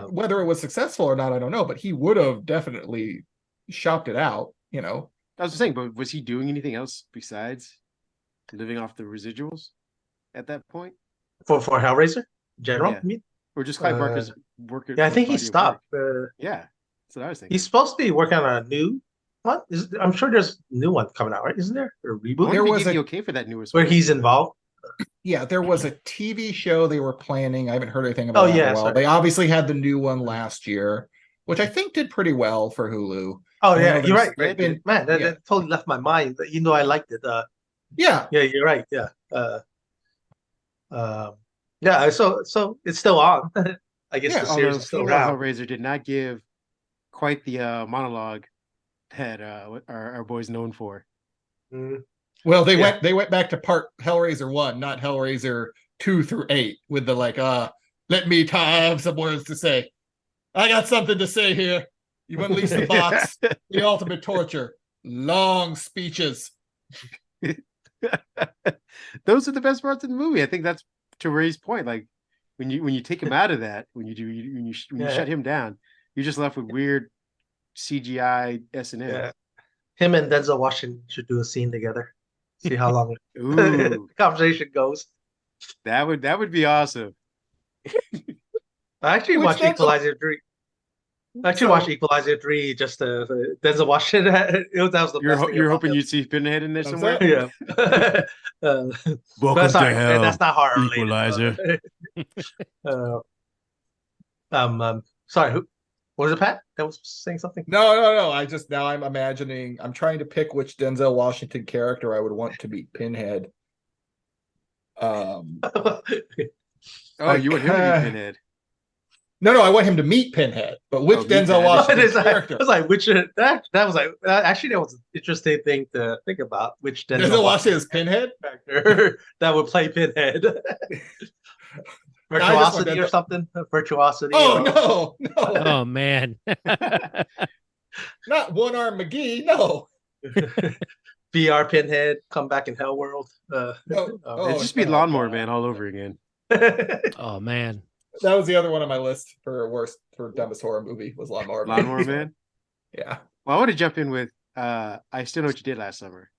Whether it was successful or not, I don't know, but he would have definitely shopped it out. I was just saying, but was he doing anything else besides living off the residuals at that point? For Hellraiser, in general, I mean? Or just Clive Barker's work? Yeah, I think he stopped. Yeah, that's what I was thinking. He's supposed to be working on a new one. I'm sure there's a new one coming out, right? Isn't there a reboot? There was okay for that newest where he's involved. Yeah, there was a TV show they were planning. I haven't heard anything about it in a while. They obviously had the new one last year, which I think did pretty well for Hulu. Oh yeah, you're right. Man, that totally left my mind. I liked it. Yeah, you're right. Yeah. Yeah, so it's still on. I guess the series is still around. Hellraiser did not give quite the monologue that our boys known for. Well, they went back to part Hellraiser 1, not Hellraiser 2 through 8, with the let me have some words to say. I got something to say here. You've unleashed the bots, the ultimate torture, long speeches. Those are the best parts of the movie. I think that's to Ray's point. when you take him out of that, when you shut him down, you're just left with weird CGI S&M. Yeah. Him and Denzel Washington should do a scene together. See how long the conversation goes. That would be awesome. I actually watched Equalizer 3. Watched Equalizer 3 just Denzel Washington. That was the best thing. You're hoping you'd see Pinhead in there somewhere? Yeah. Welcome to hell. That's not horror Equalizer. Sorry, who? What was it, Pat? That was saying something? No. I'm imagining. I'm trying to pick which Denzel Washington character I would want to meet Pinhead. You want him to meet Pinhead? No, I want him to meet Pinhead. But which Denzel Washington character? I was like, which that was like actually that was an interesting thing to think about. Which Denzel Washington's Pinhead character that would play Pinhead? Virtuosity or something? Virtuosity. Oh, no. Oh, man. Not One Arm McGee, no. VR Pinhead, come back in Hell World. It'd just be Lawnmower Man all over again. Oh, man. That was the other one on my list for dumbest horror movie was Lawnmower Man. Yeah. Well, I want to jump in with I Still Know What You Did Last Summer.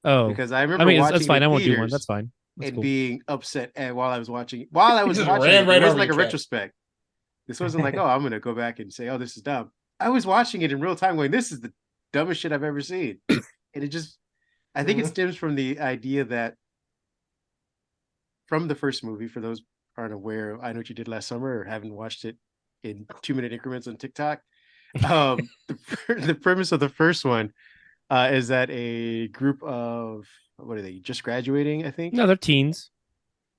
Oh. Because I remember watching that's fine. I won't do one. That's fine. That's cool. Being upset while I was watching it. It wasn't like a retrospect. This wasn't like, oh, I'm going to go back and say, oh, this is dumb. I was watching it in real time going, this is the dumbest shit I've ever seen. And it just, I think it stems from the idea that from the first movie, for those who aren't aware of I Know What You Did Last Summer or haven't watched it in 2-minute increments on TikTok, the premise of the first one is that a group of, what are they, just graduating, I think? No, they're teens.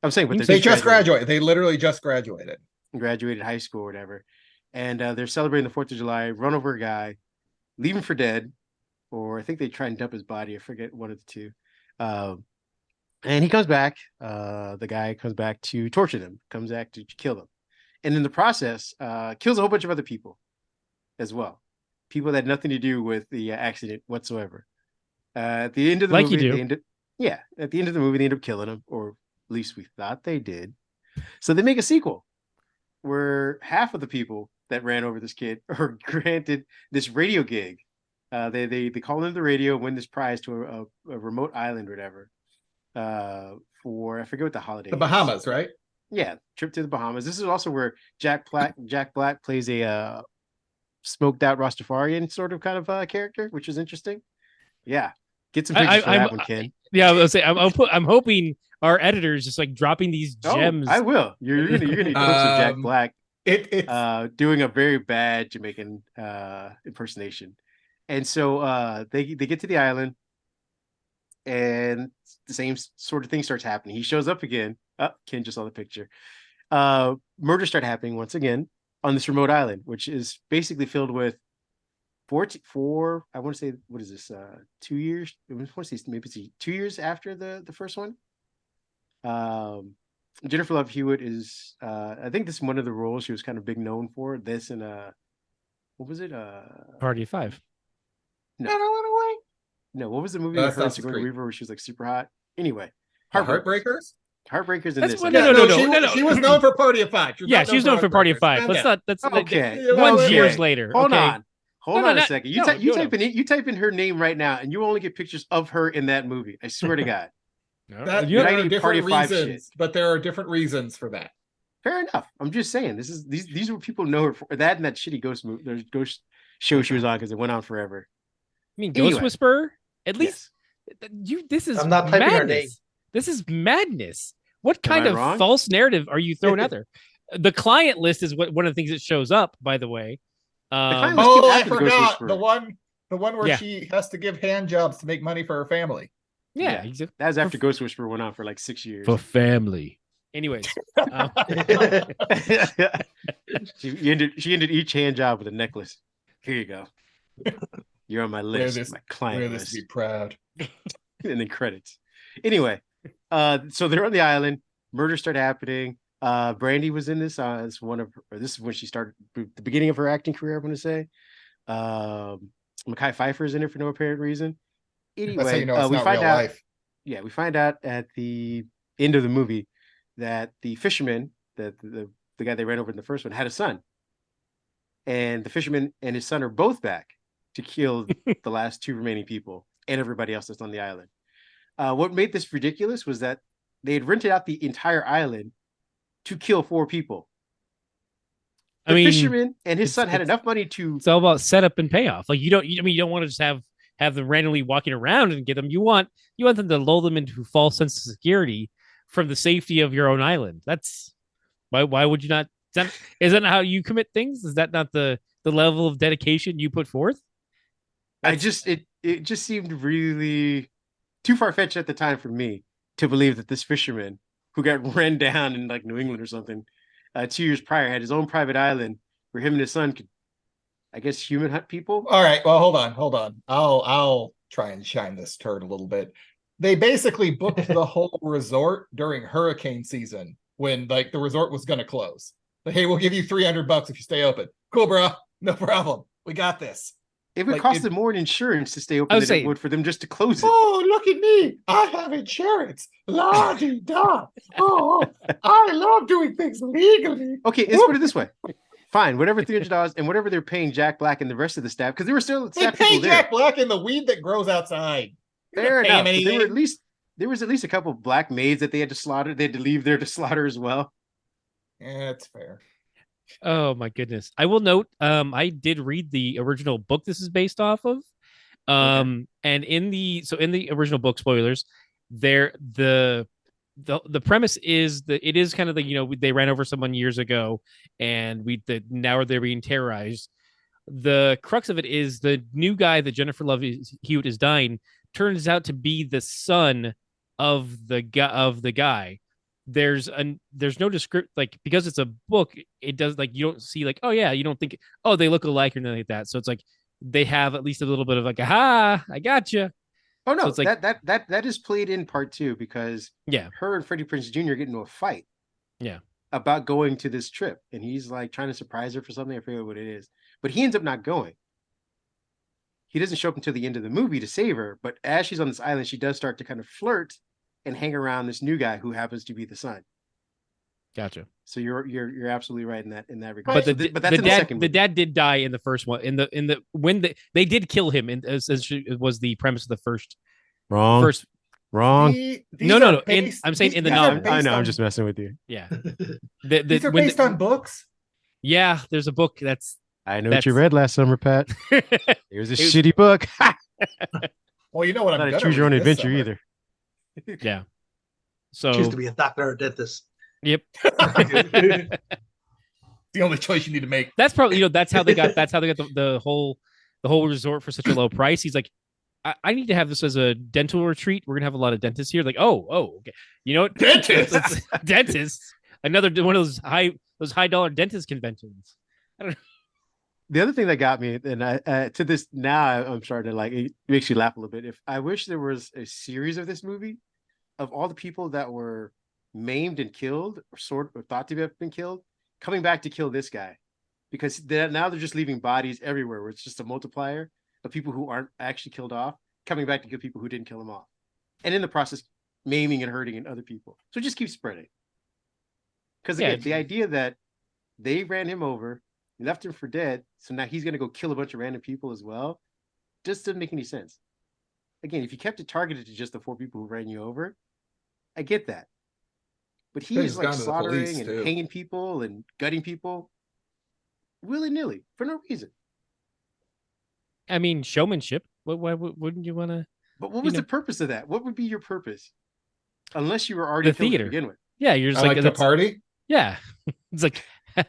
I'm saying, but they just graduated. They literally just graduated high school or whatever. And they're celebrating the 4th of July, run over a guy, leave him for dead, or I think they try and dump his body. I forget one of the two. And he comes back. The guy comes back to torture them, comes back to kill them. And in the process, kills a whole bunch of other people as well. People that had nothing to do with the accident whatsoever. At the end of the movie, at the end of the movie, they end up killing him, or at least we thought they did. So they make a sequel where half of the people that ran over this kid are granted this radio gig. They call into the radio, win this prize to a remote island or whatever. For I forget what the holiday. The Bahamas, right? Yeah, trip to the Bahamas. This is also where Jack Black plays a smoked out Rastafarian sort of kind of character, which is interesting. Yeah, get some pictures for that one, Ken. Yeah, I was say I'm hoping our editor is just like dropping these gems. I will. You're gonna clips of Jack Black doing a very bad Jamaican impersonation, and so they get to the island, and the same sort of thing starts happening. He shows up again. Ken just saw the picture. Murders start happening once again on this remote island, which is basically filled with four. I want to say, what is this? 2 years? I want to say maybe it's 2 years after the first one. Jennifer Love Hewitt is. I think this is one of the roles she was kind of big known for. This and what was it? Party of Five. No, what was the movie with her and Sigourney Weaver where she was like super hot? Anyway, Heartbreakers. Heartbreakers in this. No. She was known for Party of Five. She was known for Party of Five. Let's not. That's okay. Years later. Hold on a second. You type in her name right now, and you only get pictures of her in that movie. I swear to God. There are different reasons, but there are different reasons for that. Fair enough. I'm just saying these were people know her for that and that shitty ghost movie. There's ghost show she was on because it went on forever. I mean, Ghost Whisperer. At least this is. I'm not typing madness. her name. This is madness. What kind of false narrative are you throwing out there? The client list is one of the things that shows up, by the way. I forgot the one where she has to give hand jobs to make money for her family. Yeah. That was after Ghost Whisperer went on for like 6 years. For family. Anyways. She ended each hand job with a necklace. Here you go. You're on my list. My client list. Be proud. And then credits. Anyway, so they're on the island. Murders start happening. Brandy was in this. This is when she started the beginning of her acting career, I'm going to say. Mekhi Phifer is in it for no apparent reason. Anyway, we find out. Yeah, we find out at the end of the movie that the fisherman the guy they ran over in the first one, had a son. And the fisherman and his son are both back to kill the last 2 remaining people and everybody else that's on the island. What made this ridiculous was that they had rented out the entire island to kill 4 people. The fisherman and his son had enough money to. It's all about setup and payoff. Like you don't want to just have them randomly walking around and get them. You want them to lull them into a false sense of security from the safety of your own island. That's why would you not? Is that not how you commit things? Is that not the level of dedication you put forth? It just seemed really too far-fetched at the time for me to believe that this fisherman who got ran down in like New England or something 2 years prior had his own private island where him and his son could, I guess, human hunt people. All right, well, hold on. I'll try and shine this turd a little bit. They basically booked the whole resort during hurricane season when like the resort was going to close. Like, hey, we'll give you $300 if you stay open. Cool, bro. No problem. We got this. It would cost them more in insurance to stay open than it would for them just to close it. Oh, look at me. I have insurance. La-di-da. Oh, I love doing things legally. Okay, let's put it this way. Fine, whatever $300 and whatever they're paying Jack Black and the rest of the staff, because they were still they pay Jack Black and the weed that grows outside. Fair enough. There was at least a couple of black maids that they had to slaughter. They had to leave there to slaughter as well. Yeah, that's fair. Oh my goodness. I will note, I did read the original book this is based off of. And in the original book, spoilers, the premise is that it is kind of they ran over someone years ago and now they're being terrorized. The crux of it is the new guy that Jennifer Love Hewitt is dying turns out to be the son of the guy. There's no description, like, because it's a book, it does, like, you don't see like, oh yeah, you don't think, oh, they look alike or anything like that. So it's like they have at least a little bit of like, aha, I gotcha. Oh no, so it's like that is played in part 2 because her and Freddie Prinze Jr. get into a fight. Yeah. About going to this trip, and he's like trying to surprise her for something. I forget what it is, but he ends up not going. He doesn't show up until the end of the movie to save her, but as she's on this island, she does start to kind of flirt and hang around this new guy who happens to be the son. Gotcha. So you're absolutely right in that regard. But that's the in the second movie. The dad did die in the first one. When they did kill him, and as it was the premise of the first. Wrong. No. I'm saying in the novel. I know. I'm just messing with you. Yeah. These are based on books. Yeah, there's a book that's. I know what you read last summer, Pat. It was a shitty book. Well, you know what I'm not a choose your own adventure either. Yeah. So choose to be a doctor or a dentist. Yep. The only choice you need to make. That's probably that's how they got the whole resort for such a low price. He's like, I need to have this as a dental retreat. We're gonna have a lot of dentists here. Like, okay. You know what? Dentists. Another one of those high dollar dentist conventions. I don't know. The other thing that got me, and I to this now, I'm starting to like, it makes you laugh a little bit. If I wish there was a series of this movie of all the people that were maimed and killed, or thought to have been killed, coming back to kill this guy, because now they're just leaving bodies everywhere, where it's just a multiplier of people who aren't actually killed off, coming back to kill people who didn't kill them off, and in the process, maiming and hurting other people. So it just keeps spreading. Because again, the idea that they ran him over, left him for dead, so now he's going to go kill a bunch of random people as well, just doesn't make any sense. Again, if you kept it targeted to just the 4 people who ran you over, I get that. But he is like slaughtering and hanging people and gutting people willy-nilly for no reason. I mean, showmanship. Why wouldn't you want to? But what was the purpose of that? What would be your purpose? Unless you were already the theater to begin with. Yeah, you're just like the party. Yeah, it's like I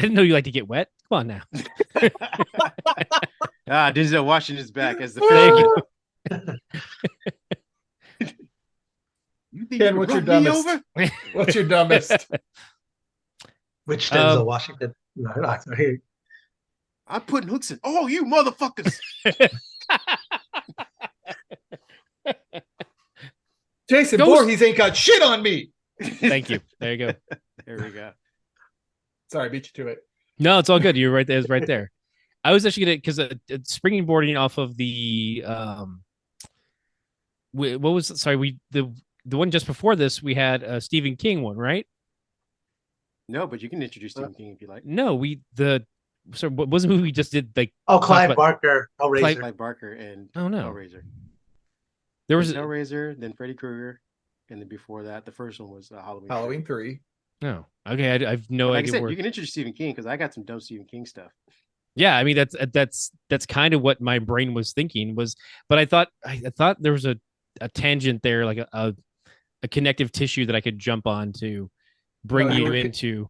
didn't know you like to get wet. Come on now. Denzel Washington's back as the You think Ken, what's your dumbest? What's your dumbest? Which Denzel Washington? No, I'm putting hooks in. Oh, you motherfuckers! Jason Voorhees ain't got shit on me. Thank you. There you go. There we go. Sorry, I beat you to it. No, it's all good. You're right there. It's right there. I was actually gonna, because springing boarding off of the what was the one just before this, we had a Stephen King one, right? No, but you can introduce Stephen King if you like. No, what was the movie we just did? Like, Clive Barker, Hellraiser. Clive Barker and Hellraiser. There was Hellraiser, then Freddy Krueger, and then before that, the first one was Halloween. Halloween 3. No, okay, I have no idea. Like I said, you can introduce Stephen King because I got some dope Stephen King stuff. Yeah, I mean that's kind of what my brain was thinking was, but I thought there was a tangent there, like a connective tissue that I could jump on to bring you into.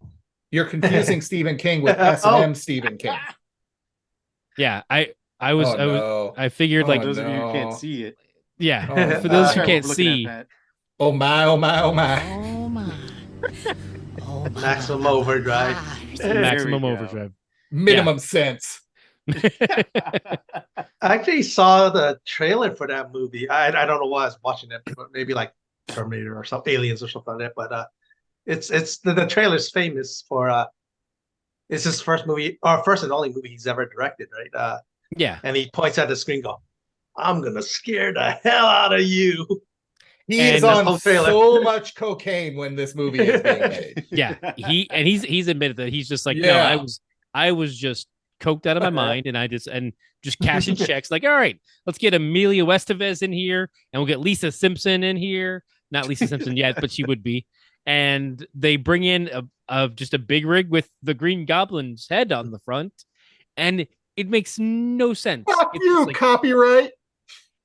You're confusing Stephen King with S&M Stephen King. Yeah, I figured like those of you who can't see it. Yeah, for those who can't see. Oh my, oh my, oh my. Oh my. Oh my. Maximum Overdrive. Maximum Overdrive. Minimum sense. I actually saw the trailer for that movie. I don't know why I was watching it, but maybe like Terminator or some Aliens or something like that. But it's the trailer's famous for it's his first movie or first and only movie he's ever directed, right? Yeah. And he points at the screen, go, "I'm gonna scare the hell out of you." He is on so much cocaine when this movie is being made. Yeah, he's admitted that he's just like, no, I was just coked out of my mind, and just cashing checks. Like, all right, let's get Emilio Estevez in here, and we'll get Lisa Simpson in here. Not Lisa Simpson yet, but she would be. And they bring in just a big rig with the Green Goblin's head on the front, and it makes no sense. Fuck you, like, copyright.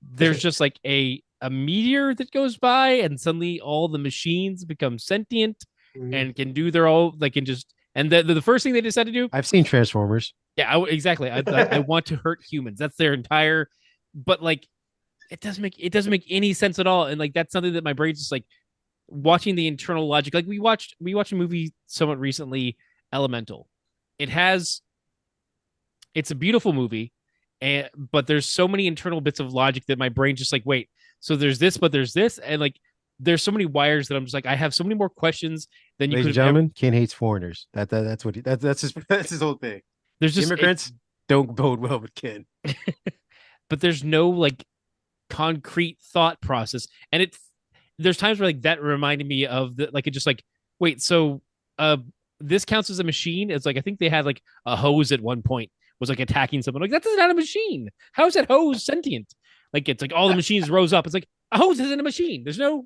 There's just like a meteor that goes by, and suddenly all the machines become sentient and can do their all. Like, can just. And the first thing they decide to do. I've seen Transformers. Yeah, exactly. I want to hurt humans. That's their entire. But like, it doesn't make any sense at all. And like, that's something that my brain's just like watching the internal logic. Like we watched a movie somewhat recently, Elemental. It's a beautiful movie, but there's so many internal bits of logic that my brain just like, wait. So there's this, but there's this, and like. There's so many wires that I'm just like, I have so many more questions than you could. Ladies and gentlemen, Ken hates foreigners. That's what that's his whole thing. There's just immigrants don't bode well with Ken. But there's no like concrete thought process, and there's times where like that reminded me of the like it just like wait, so this counts as a machine. It's like I think they had like a hose at one point was like attacking someone. Like that's not a machine. How is that hose sentient? Like it's like all the machines rose up. It's like a hose isn't a machine. There's no.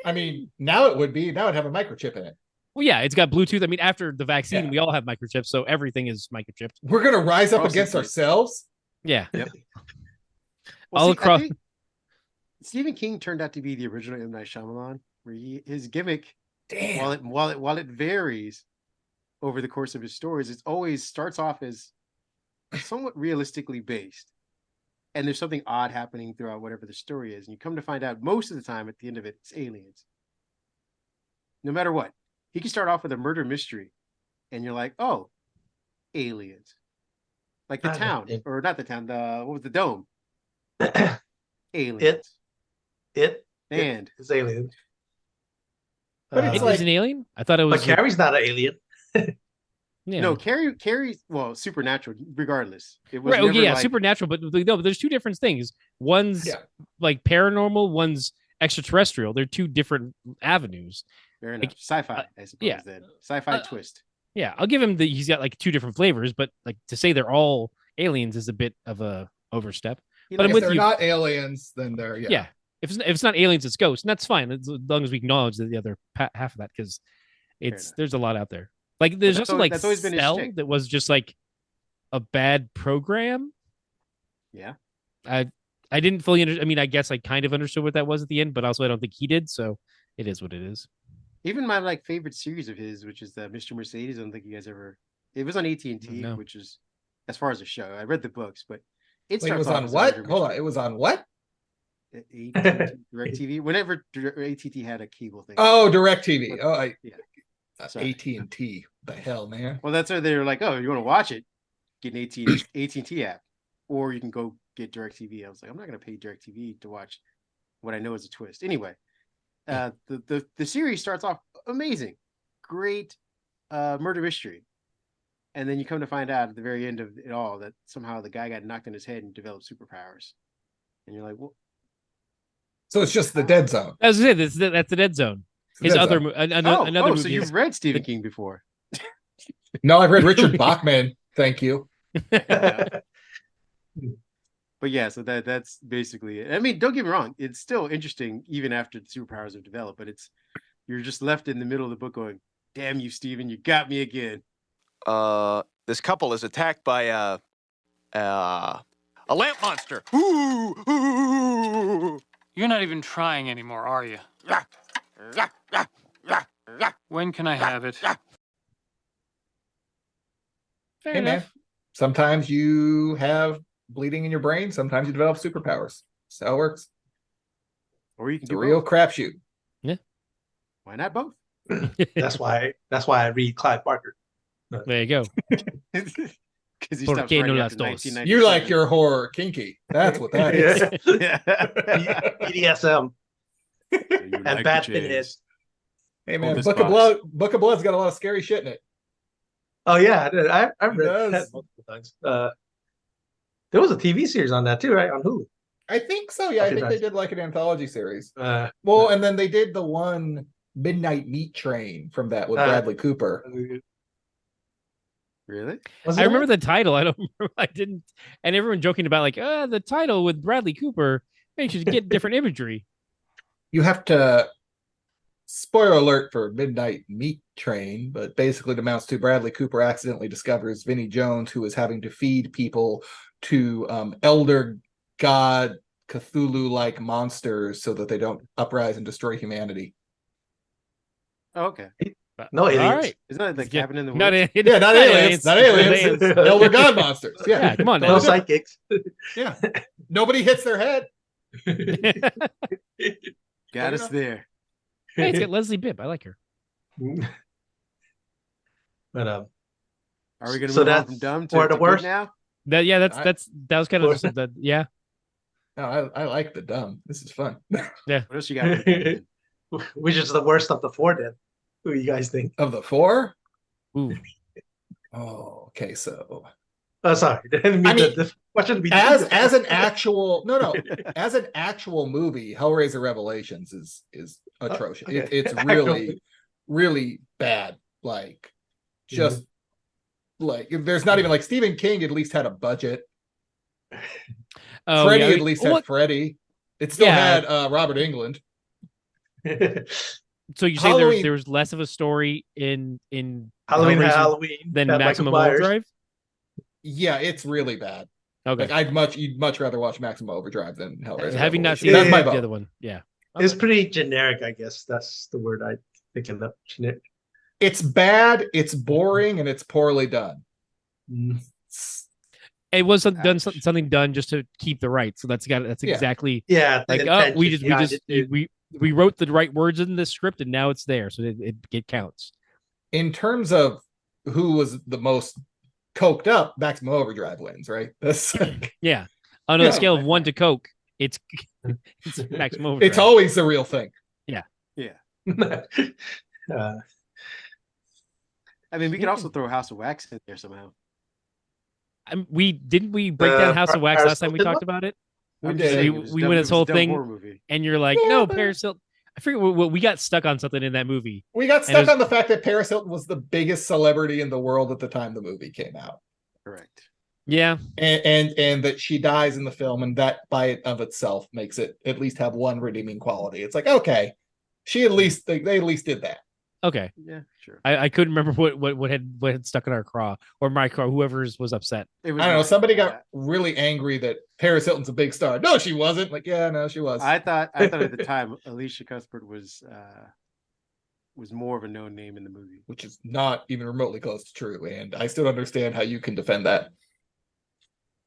I mean, now it would have a microchip in it. Well, yeah, it's got Bluetooth. I mean, after the vaccine, we all have microchips, so everything is microchipped. We're gonna rise up against ourselves. Yeah. Yep. All across. Stephen King turned out to be the original M. Night Shyamalan, where his gimmick, damn, while it varies over the course of his stories, it always starts off as somewhat realistically based. And there's something odd happening throughout whatever the story is. And you come to find out most of the time at the end of it, it's aliens. No matter what. He can start off with a murder mystery. And you're like, oh, aliens. Like the town. Or not the town. What was the dome? Aliens. It's aliens. But it's like, an alien? I thought it was. But Carrie's not an alien. Yeah. No, Carrie, well, supernatural, regardless. It was right, yeah, like... supernatural, but no, but there's two different things. One's like paranormal, one's extraterrestrial. They're two different avenues. Fair enough. Like, sci-fi, I suppose. Then sci-fi twist. Yeah, I'll give him he's got like two different flavors, but like to say they're all aliens is a bit of a overstep. But if they're not aliens, then they're yeah. If it's not aliens, it's ghosts, and that's fine as long as we acknowledge the other half of that because there's a lot out there. Like there's also like Cell that was just like a bad program. Yeah, I didn't fully understand. I mean, I guess I kind of understood what that was at the end, but also I don't think he did. So it is what it is. Even my like favorite series of his, which is the Mr. Mercedes. I don't think you guys ever. It was on AT&T, which is as far as the show. I read the books, but it was on what? Hold on, it was on what? DirecTV. Whenever AT&T had a cable thing. Oh, DirecTV. Oh, yeah. AT&T. The hell, man. Well, that's why they're like, oh, you want to watch it? Get an AT&T app, or you can go get DirecTV. I was like, I'm not going to pay DirecTV to watch what I know is a twist. Anyway, the series starts off amazing, great murder mystery, and then you come to find out at the very end of it all that somehow the guy got knocked on his head and developed superpowers, and you're like, well, so it's just the dead zone. That's it. That's the dead zone. His other another movie. So you've read Stephen King before? No, I've read Richard Bachman. Thank you. But yeah, so that's basically it. I mean, don't get me wrong; it's still interesting even after the superpowers are developed. But you're just left in the middle of the book going, "Damn you, Stephen! You got me again." This couple is attacked by a lamp monster. Ooh. You're not even trying anymore, are you? When can I have it? Fair enough. Man, sometimes you have bleeding in your brain. Sometimes you develop superpowers. That's how it works. Or you can do a real crapshoot. Yeah. Why not both? That's why I read Clive Barker. There you go. Because he stopped writing after 1997. You like your horror kinky. That's what that is. BDSM. And bad pinheads. Hey man, Book of Blood's got a lot of scary shit in it. Oh yeah, I did. I've read that multiple times. There was a TV series on that too, right? On Hulu. I think so. Yeah, I think they did like an anthology series. And then they did the one Midnight Meat Train from that with Bradley Cooper. Really? I remember the title. I don't remember. I didn't. And everyone joking about like, the title with Bradley Cooper. They should get different imagery. You have to. Spoiler alert for Midnight Meat Train, but basically it amounts to Bradley Cooper accidentally discovers Vinnie Jones, who is having to feed people to elder god Cthulhu-like monsters so that they don't uprise and destroy humanity. Oh, okay. No aliens. All right. Isn't that the cabin in the woods? Not aliens. Not aliens. Elder god monsters. Yeah, come on. No psychics. Yeah. Nobody hits their head. Got us there. Hey, it's got Leslie Bibb. I like her. But are we going to move on from dumb to the worst now? That was kind of just that. Yeah. No, I like the dumb. This is fun. Yeah. What else you got? Which is the worst of the four? Then, who you guys think? Of the four? Ooh. Oh, okay. So. Oh, sorry. The question to be as an actual as an actual movie, Hellraiser Revelations is atrocious. Okay. It's really, really bad. Like, just like there's not even like Stephen King at least had a budget. Freddy at least had Freddy. It still had Robert Englund. So you say there was less of a story in Halloween than Maximum Overdrive? Yeah, it's really bad. Okay, like you'd much rather watch Maximum Overdrive than Hellraiser. Having not seen the other one, yeah, it's pretty generic. I guess that's the word I think of. Generic. It's bad. It's boring, and it's poorly done. It was something done just to keep the rights. So that's exactly like we wrote the right words in this script, and now it's there, so it counts. In terms of who was the most coked up, Maximum Overdrive wins, right? That's yeah. On a scale of 1 to coke, it's Maximum Overdrive. It's always the real thing. Yeah. I mean, we could also throw House of Wax in there somehow. We break down House of Wax last time we talked about it. We did. We went this whole thing, and you're like, no, Paris Hilton. I forget what we got stuck on something in that movie. We got stuck on the fact that Paris Hilton was the biggest celebrity in the world at the time the movie came out. Correct. Yeah, and that she dies in the film, and that by it of itself makes it at least have one redeeming quality. It's like, okay, they at least did that. Okay. Yeah, sure. I couldn't remember what had stuck in our craw or my craw, whoever's was upset. I don't know. Somebody got really angry that Paris Hilton's a big star. No, she wasn't. Like, yeah, no, she was. I thought at the time Alicia Cuthbert was more of a known name in the movie, which is not even remotely close to true. And I still don't understand how you can defend that.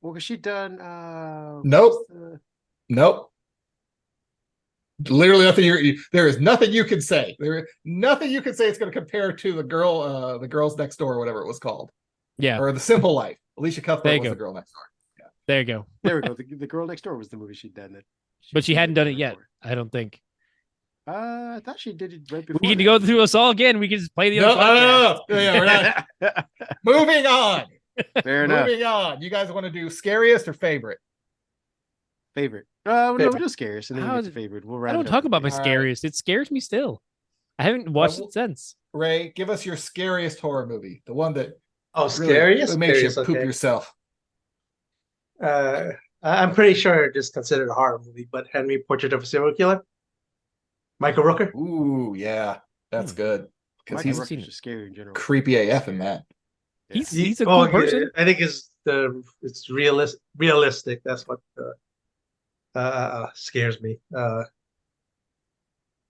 Well, because she done. Nope. Literally nothing. There is nothing you can say. There is nothing you can say. It's going to compare to the girls next door, or whatever it was called. Yeah, or The Simple Life. Alicia Cuthbert was the girl next door. Yeah. There you go. There we go. The Girl Next Door was the movie she'd done. But she hadn't done it yet. I don't think. I thought she did it right before. We need to go through us all again. We can just play the other podcast. No. Yeah, we're not. Moving on. Fair enough. Moving on. You guys want to do scariest or favorite? Favorite. No, we'll do scariest, and then we get to favorite. I don't talk about my scariest. It scares me still. I haven't watched it since. Ray, give us your scariest horror movie. The one that scariest? Makes Scariest, you poop yourself. I'm pretty sure it's considered a horror movie, but Henry, Portrait of a Serial Killer? Michael Rooker? Ooh, yeah. That's good. Because he's just scary in general. Creepy AF in that. He's a cool person. I think it's realistic. That's what scares me.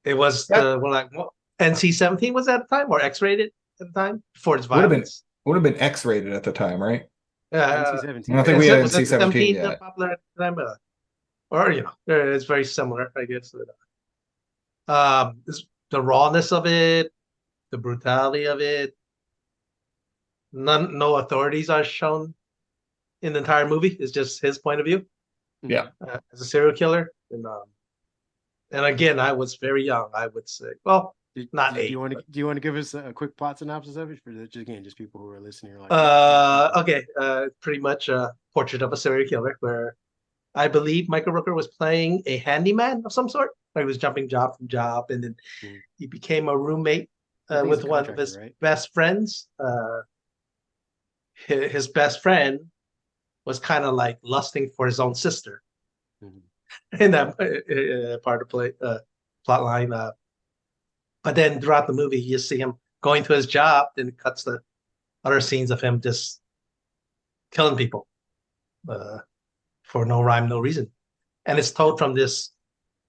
It was NC-17 was at the time, or X-rated at the time before its violence. Would have been X-rated at the time, right? NC-17. I don't think we had NC-17 yet. Popular at the time, or it's very similar, I guess. The rawness of it, the brutality of it. No authorities are shown in the entire movie. It's just his point of view. Yeah, as a serial killer, and again, I was very young. I would say, well, not 8. Do you want to give us a quick plot synopsis of it for just people who are listening? Okay, pretty much a Portrait of a Serial Killer, where I believe Michael Rooker was playing a handyman of some sort. Like he was jumping job from job, and then he became a roommate with one of his best friends. His best friend was kind of like lusting for his own sister in that part of plot line. But then throughout the movie, you see him going to his job, then it cuts the other scenes of him just killing people for no rhyme, no reason. And it's told from this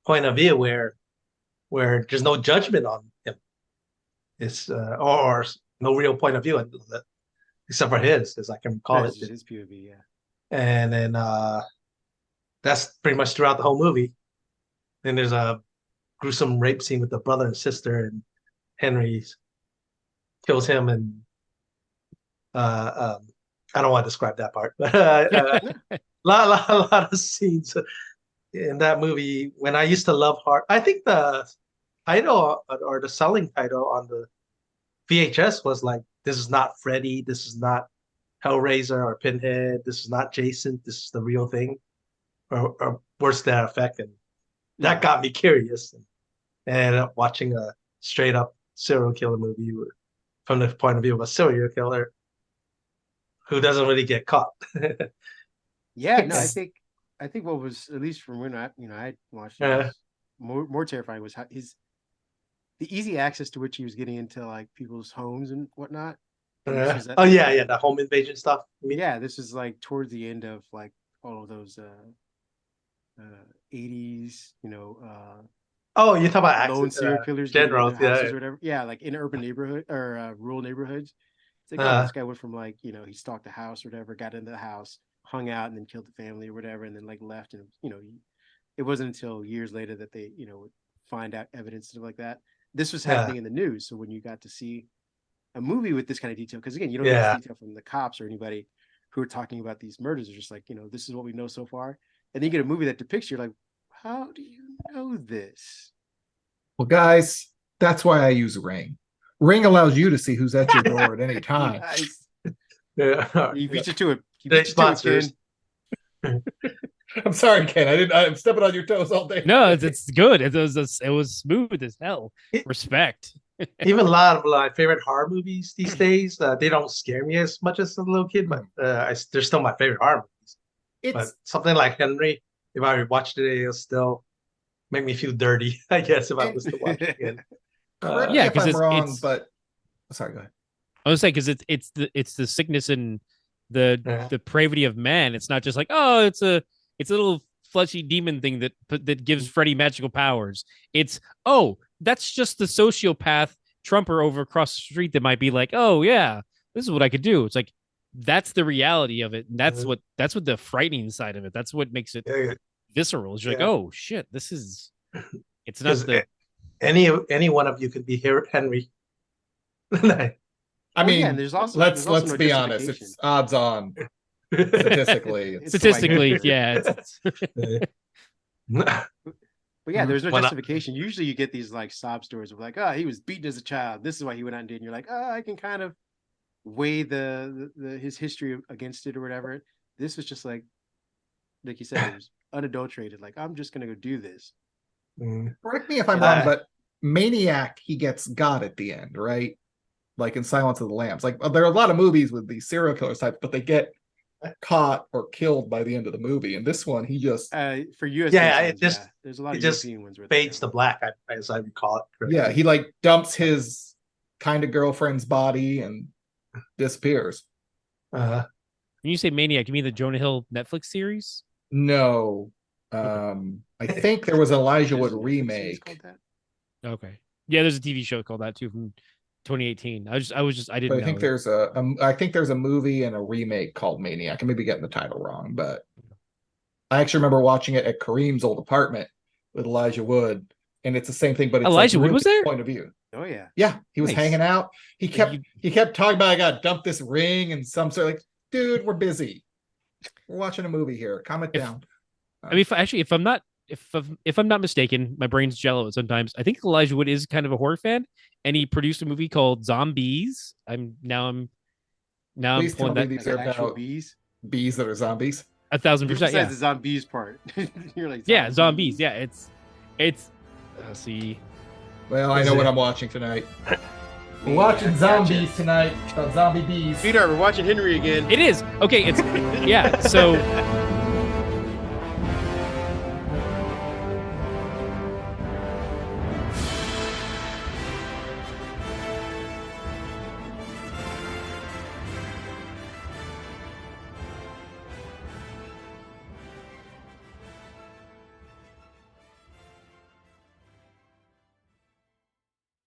point of view where there's no judgment on him. It's or no real point of view except for his, as I can call it. His POV, yeah. And then that's pretty much throughout the whole movie. Then there's a gruesome rape scene with the brother and sister, and Henry kills him, and I don't want to describe that part, but a lot of scenes in that movie. When I used to love horror, I think the title or the selling title on the VHS was like, "This is not Freddy. This is not Hellraiser or Pinhead. This is not Jason. This is the real thing," or worse to that effect. And that got me curious. And watching a straight up serial killer movie from the point of view of a serial killer who doesn't really get caught. Yeah, no, I think what was, at least from when I watched it, more terrifying was how the easy access to which he was getting into like people's homes and whatnot. And the home invasion stuff. I mean, yeah, this is like towards the end of like all of those 80s, you're talking about lone serial killers, general, or whatever. Yeah, like in urban neighborhood or rural neighborhoods. It's like, this guy went from like, he stalked a house or whatever, got into the house, hung out, and then killed the family or whatever, and then like left. And it wasn't until years later that they would find out evidence, stuff like that. This was happening in the news. So when you got to see a movie with this kind of detail, because again, you don't get this detail from the cops or anybody who are talking about these murders. It's just like, this is what we know so far. And then you get a movie that depicts, you're like, how do you know this? Well, guys, that's why I use Ring. Ring allows you to see who's at your door at any time. Nice. Yeah, you beat you to it. You beat you to it, Ken. I'm sorry, Ken. I'm stepping on your toes all day. No, it's good. It was smooth as hell. Respect. Even a lot of my favorite horror movies these days, they don't scare me as much as a little kid, but they're still my favorite horror movies. But something like Henry, if I watched it, it'll still make me feel dirty, I guess, if I was to watch it again. Because I'm wrong, but sorry, go ahead. I was saying, because it's the sickness and the depravity of man. It's not just like, oh, it's a little fleshy demon thing that gives Freddy magical powers. It's, oh, that's just the sociopath Trumper over across the street that might be like, oh yeah, this is what I could do. It's like, that's the reality of it. And that's what the frightening side of it. That's what makes it visceral. It's like, oh shit, it's not any one of you could be here, Henry. I mean, let's be honest. It's odds on. Statistically, yeah. But yeah, there's no justification. Usually, you get these like sob stories of like, oh, he was beaten as a child. This is why he went out and did. And you're like, oh, I can kind of weigh his history against it or whatever. This was just like you said, it was unadulterated. Like, I'm just gonna go do this. Correct me if I'm wrong, but Maniac, he gets got at the end, right? Like in Silence of the Lambs. Like there are a lot of movies with these serial killer types, but they get caught or killed by the end of the movie. And this one, he just for US there's a lot of European ones where fades to black, as I recall it correctly. Yeah, he like dumps his kind of girlfriend's body and disappears. When you say Maniac, you mean the Jonah Hill Netflix series? No. I think there was an Elijah Wood remake. Okay. Yeah, there's a TV show called that too from 2018. I didn't know. I think there's a movie and a remake called Maniac. I may be getting the title wrong, but I actually remember watching it at Kareem's old apartment with Elijah Wood, and it's the same thing, but it's Elijah Wood was there? Point of view. Oh yeah. Yeah, he was hanging out. He kept talking about I got dumped this ring and some sort of like, dude, we're busy. We're watching a movie here. Calm it down. I mean, if I'm not mistaken, my brain's jello sometimes. I think Elijah Wood is kind of a horror fan, and he produced a movie called Zombies. I'm pulling that. These are about bees that are zombies. 1,000%. Besides yeah, the zombies part. You're like, yeah, zombies. Yeah, it's. Let's see. Well, I know what I'm watching tonight. We're watching Zombies tonight. About zombie bees. Peter, we're watching Henry again. It is okay. It's yeah. So.